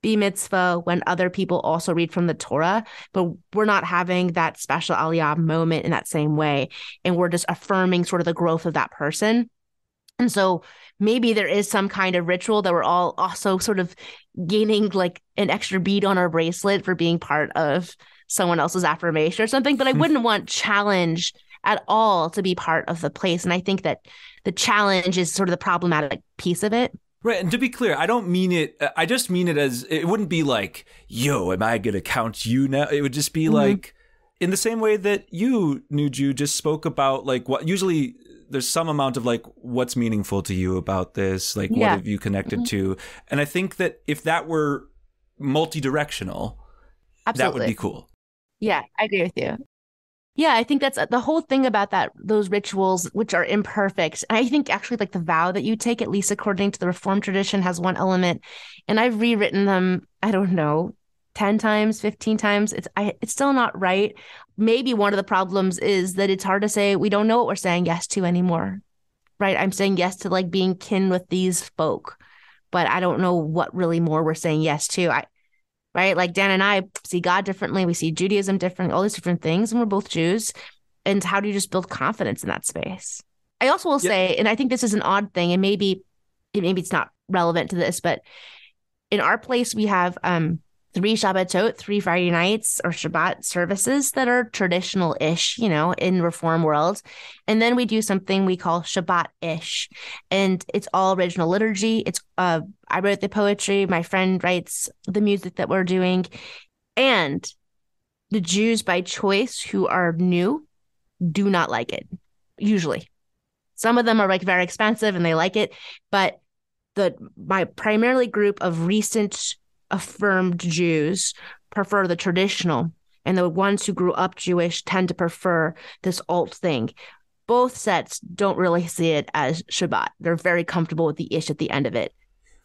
mitzvah when other people also read from the Torah, but we're not having that special aliyah moment in that same way. And we're just affirming sort of the growth of that person. And so maybe there is some kind of ritual that we're all also sort of gaining an extra bead on our bracelet for being part of someone else's affirmation or something. But I wouldn't want challenge at all to be part of the place. And I think that the challenge is sort of the problematic piece of it. Right. And to be clear, I don't mean it. I just mean it as it wouldn't be yo, am I going to count you now? It would just be in the same way that you, new Jew, just spoke about what usually there's some amount of what's meaningful to you about this, what have you connected to? And I think that if that were multi-directional, that would be cool. Yeah, I agree with you. Yeah, I think that's the whole thing about those rituals, which are imperfect. I think actually like the vow that you take, at least according to the Reformed tradition, has one element. And I've rewritten them, I don't know, 10 times, 15 times. It's still not right. Maybe one of the problems is that it's hard to say we don't know what we're saying yes to anymore. Right? I'm saying yes to like being kin with these folk, but I don't know what really more we're saying yes to. Right? Like Dan and I see God differently. We see Judaism different, all these different things. And we're both Jews. And how do you just build confidence in that space? I also will say, and I think this is an odd thing, and maybe it's not relevant to this, but in our place, we have 3 Shabbatot, 3 Friday nights or Shabbat services that are traditional-ish, in Reform world. And then we do something we call Shabbat-ish. And it's all original liturgy. I wrote the poetry. My friend writes the music that we're doing. And the Jews by choice who are new do not like it, usually. Some of them are like very expensive and they like it. But my primarily group of recent affirmed Jews prefer the traditional, and the ones who grew up Jewish tend to prefer this alt thing. Both sets don't really see it as Shabbat. They're very comfortable with the ish at the end of it.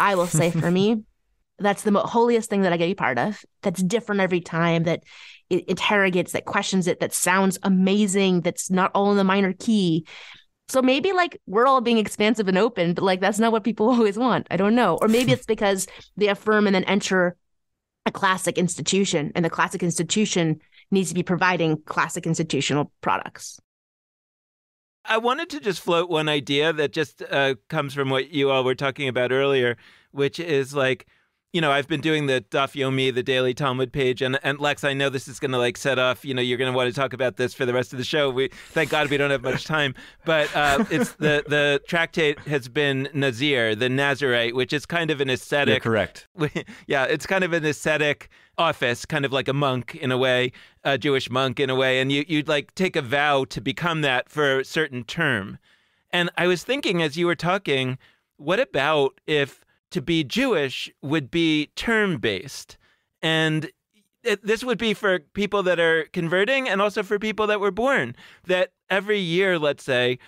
I will say for me, that's the holiest thing that I get to be part of. That's different every time, that it interrogates, that questions it, that sounds amazing, that's not all in the minor key. So maybe like we're all being expansive and open, but like that's not what people always want. I don't know. Or maybe it's because they affirm and then enter a classic institution, and the classic institution needs to be providing classic institutional products. I wanted to just float one idea that just comes from what you all were talking about earlier, which is like, I've been doing the Daf Yomi, the daily Talmud page, and Lex, I know this is going to like set off, you're going to want to talk about this for the rest of the show. Thank God we don't have much time, but it's the tractate has been Nazir, the Nazirite, which is kind of an ascetic. You're correct. Yeah, it's kind of an ascetic office, kind of like a monk in a way, a Jewish monk in a way, and you'd like take a vow to become that for a certain term. And I was thinking as you were talking, what about if to be Jewish would be term-based? And this would be for people that are converting and also for people that were born. That every year, let's say,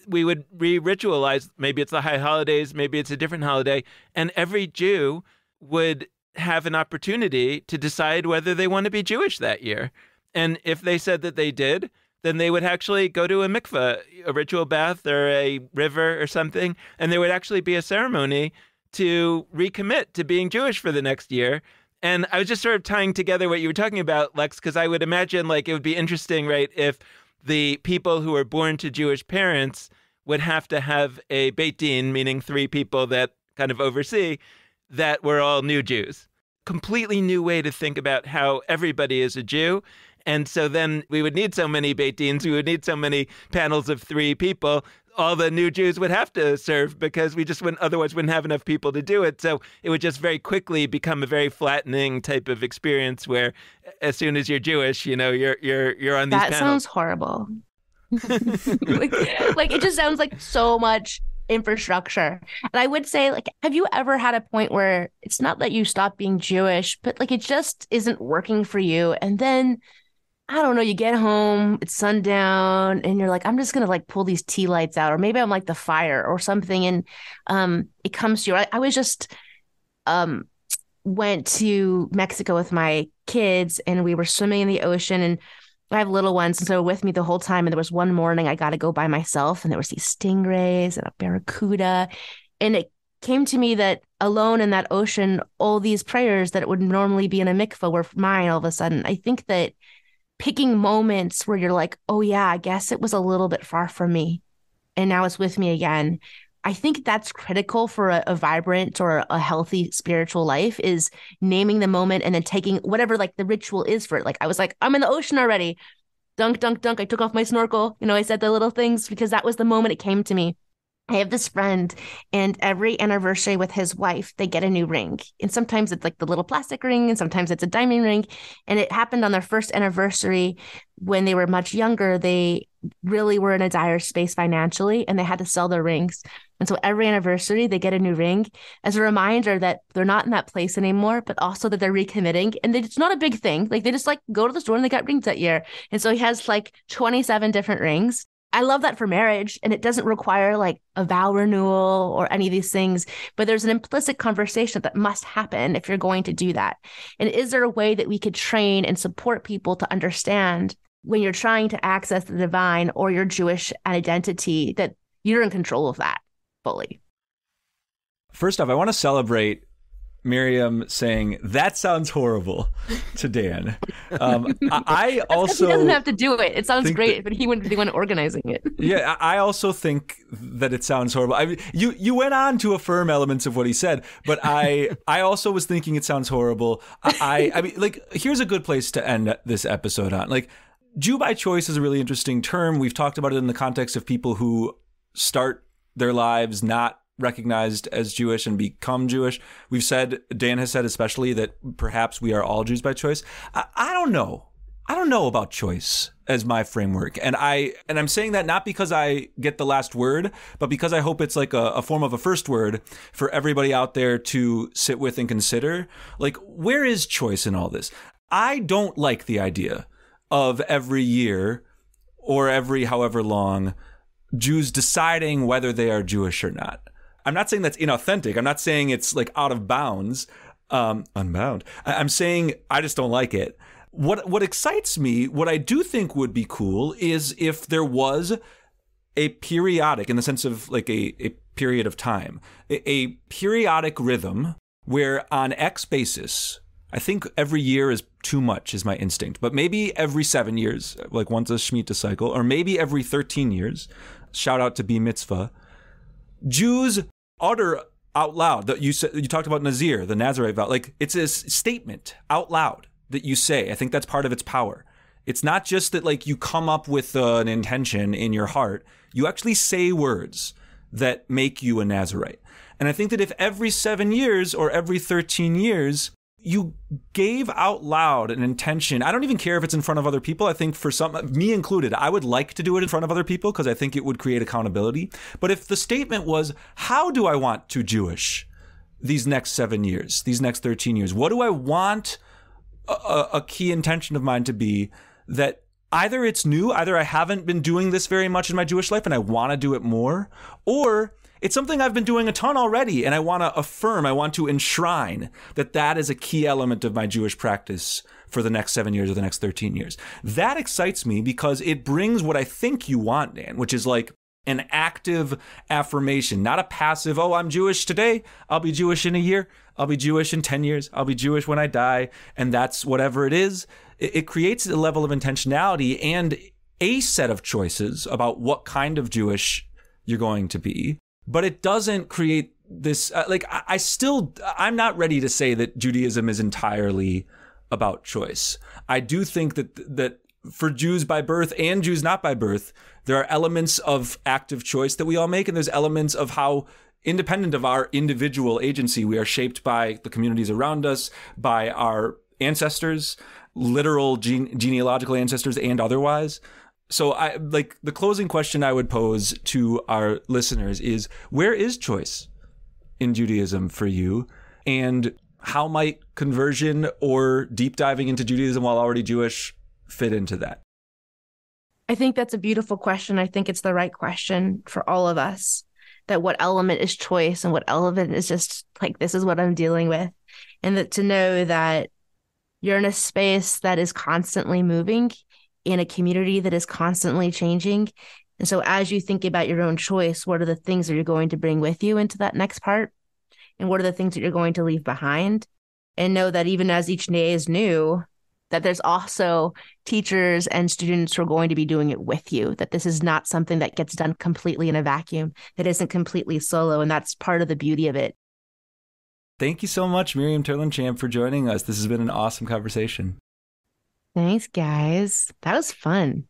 we would re-ritualize, maybe it's the high holidays, maybe it's a different holiday, and every Jew would have an opportunity to decide whether they want to be Jewish that year. And if they said that they did, then they would actually go to a mikveh, a ritual bath or a river or something, and there would actually be a ceremony to recommit to being Jewish for the next year. And I was just sort of tying together what you were talking about, Lex, because I would imagine like it would be interesting, right, if the people who were born to Jewish parents would have to have a Beit Din, meaning 3 people that kind of oversee, that were all new Jews. Completely new way to think about how everybody is a Jew. And so then we would need so many Beit Dins, we would need so many panels of 3 people. All the new Jews would have to serve because we just otherwise wouldn't have enough people to do it. So it would just very quickly become a very flattening type of experience where as soon as you're Jewish, you're on these panels. That sounds horrible. like it just sounds like so much infrastructure. And I would say, like, have you ever had a point where it's not that you stop being Jewish, but like it just isn't working for you? And then I don't know, you get home, it's sundown, and you're like, I'm just going to like pull these tea lights out, or maybe I'm like the fire or something. And it comes to you. I was just went to Mexico with my kids, and we were swimming in the ocean, and I have little ones, and so with me the whole time. And there was one morning I got to go by myself, and there was these stingrays and a barracuda. And it came to me that alone in that ocean, all these prayers that would normally be in a mikveh were mine all of a sudden. I think that picking moments where you're like, oh yeah, I guess it was a little bit far from me, and now it's with me again. I think that's critical for a vibrant or a healthy spiritual life, is naming the moment and then taking whatever like the ritual is for it. Like I was like, I'm in the ocean already. Dunk, dunk, dunk. I took off my snorkel. I said the little things because that was the moment it came to me. I have this friend, and every anniversary with his wife, they get a new ring. And sometimes it's like the little plastic ring, and sometimes it's a diamond ring. And it happened on their first anniversary when they were much younger. They really were in a dire space financially, and they had to sell their rings. And so every anniversary, they get a new ring as a reminder that they're not in that place anymore, but also that they're recommitting. And it's not a big thing. Like they just like go to the store and they got rings that year. And so he has like 27 different rings. I love that for marriage, and it doesn't require like a vow renewal or any of these things, but there's an implicit conversation that must happen if you're going to do that. And is there a way that we could train and support people to understand when you're trying to access the divine or your Jewish identity that you're in control of that fully? First off, I want to celebrate Miriam saying, "That sounds horrible," to Dan. I also... He doesn't have to do it. It sounds great, but he wouldn't be the one organizing it. Yeah, I also think that it sounds horrible. I mean, you went on to affirm elements of what he said, but I also was thinking it sounds horrible. I mean, like, here's a good place to end this episode on. Like, Jew by choice is a really interesting term. We've talked about it in the context of people who start their lives not recognized as Jewish and become Jewish. We've said, Dan has said especially, that perhaps we are all Jews by choice. I don't know. I don't know about choice as my framework. And I'm saying that not because I get the last word, but because I hope it's like a form of a first word for everybody out there to sit with and consider. Like, where is choice in all this? I don't like the idea of every year or every however long Jews deciding whether they are Jewish or not. I'm not saying that's inauthentic. I'm not saying it's like out of bounds, unbound. I'm saying I just don't like it. What excites me, what I do think would be cool, is if there was a periodic, in the sense of like a period of time, a periodic rhythm where on X basis, I think every year is too much is my instinct, but maybe every 7 years, like once a Shemitah cycle, or maybe every 13 years, shout out to B Mitzvah, Jews utter out loud that you talked about Nazir, the Nazarite vow. Like, it's a statement out loud that you say. I think that's part of its power. It's not just that like you come up with an intention in your heart. You actually say words that make you a Nazarite. And I think that if every 7 years or every 13 years you gave out loud an intention, I don't even care if it's in front of other people. I think for some, me included, I would like to do it in front of other people because I think it would create accountability. But if the statement was, how do I want to Jewish these next 7 years, these next 13 years? What do I want a key intention of mine to be, that either it's new, either I haven't been doing this very much in my Jewish life and I want to do it more, or it's something I've been doing a ton already, and I want to affirm, I want to enshrine that is a key element of my Jewish practice for the next 7 years or the next 13 years. That excites me because it brings what I think you want, Dan, which is like an active affirmation, not a passive, oh, I'm Jewish today, I'll be Jewish in a year, I'll be Jewish in 10 years, I'll be Jewish when I die, and that's whatever it is. It creates a level of intentionality and a set of choices about what kind of Jewish you're going to be. But it doesn't create this, I'm not ready to say that Judaism is entirely about choice. I do think that for Jews by birth and Jews not by birth, there are elements of active choice that we all make, and there's elements of how, independent of our individual agency, we are shaped by the communities around us, by our ancestors, literal genealogical ancestors and otherwise. So the closing question I would pose to our listeners is, where is choice in Judaism for you? And how might conversion or deep diving into Judaism while already Jewish fit into that? I think that's a beautiful question. I think it's the right question for all of us, that what element is choice and what element is just like, this is what I'm dealing with. And that to know that you're in a space that is constantly moving, in a community that is constantly changing. And so as you think about your own choice, what are the things that you're going to bring with you into that next part? And what are the things that you're going to leave behind? And know that even as each day is new, that there's also teachers and students who are going to be doing it with you, that this is not something that gets done completely in a vacuum, that isn't completely solo. And that's part of the beauty of it. Thank you so much, Miriam Terlinchamp, for joining us. This has been an awesome conversation. Thanks, guys. That was fun.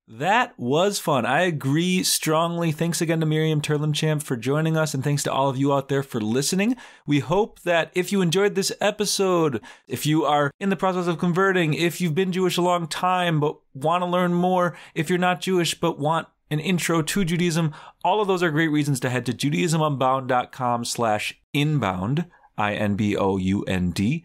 That was fun. I agree strongly. Thanks again to Miriam Terlinchamp for joining us, and thanks to all of you out there for listening. We hope that if you enjoyed this episode, if you are in the process of converting, if you've been Jewish a long time but want to learn more, if you're not Jewish but want an intro to Judaism, all of those are great reasons to head to judaismunbound.com/inbound, INBOUND,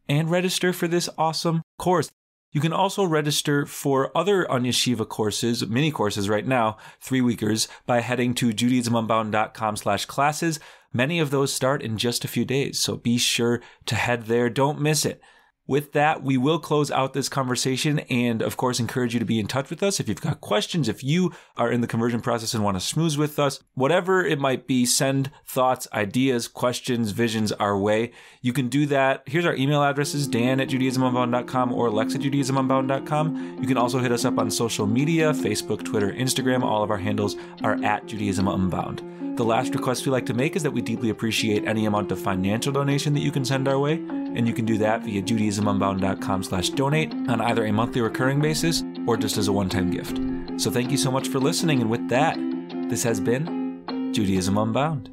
and register for this awesome course. You can also register for other UnYeshiva courses, mini courses right now, 3-weekers, by heading to judaismunbound.com/classes. Many of those start in just a few days, so be sure to head there. Don't miss it. With that, we will close out this conversation and, of course, encourage you to be in touch with us. If you've got questions, if you are in the conversion process and want to schmooze with us, whatever it might be, send thoughts, ideas, questions, visions our way. You can do that. Here's our email addresses, dan@judaismunbound.com or lex@judaismunbound.com. You can also hit us up on social media, Facebook, Twitter, Instagram. All of our handles are @JudaismUnbound. The last request we like to make is that we deeply appreciate any amount of financial donation that you can send our way, and you can do that via judaismunbound.com/donate on either a monthly recurring basis or just as a one-time gift. So thank you so much for listening, and with that, this has been Judaism Unbound.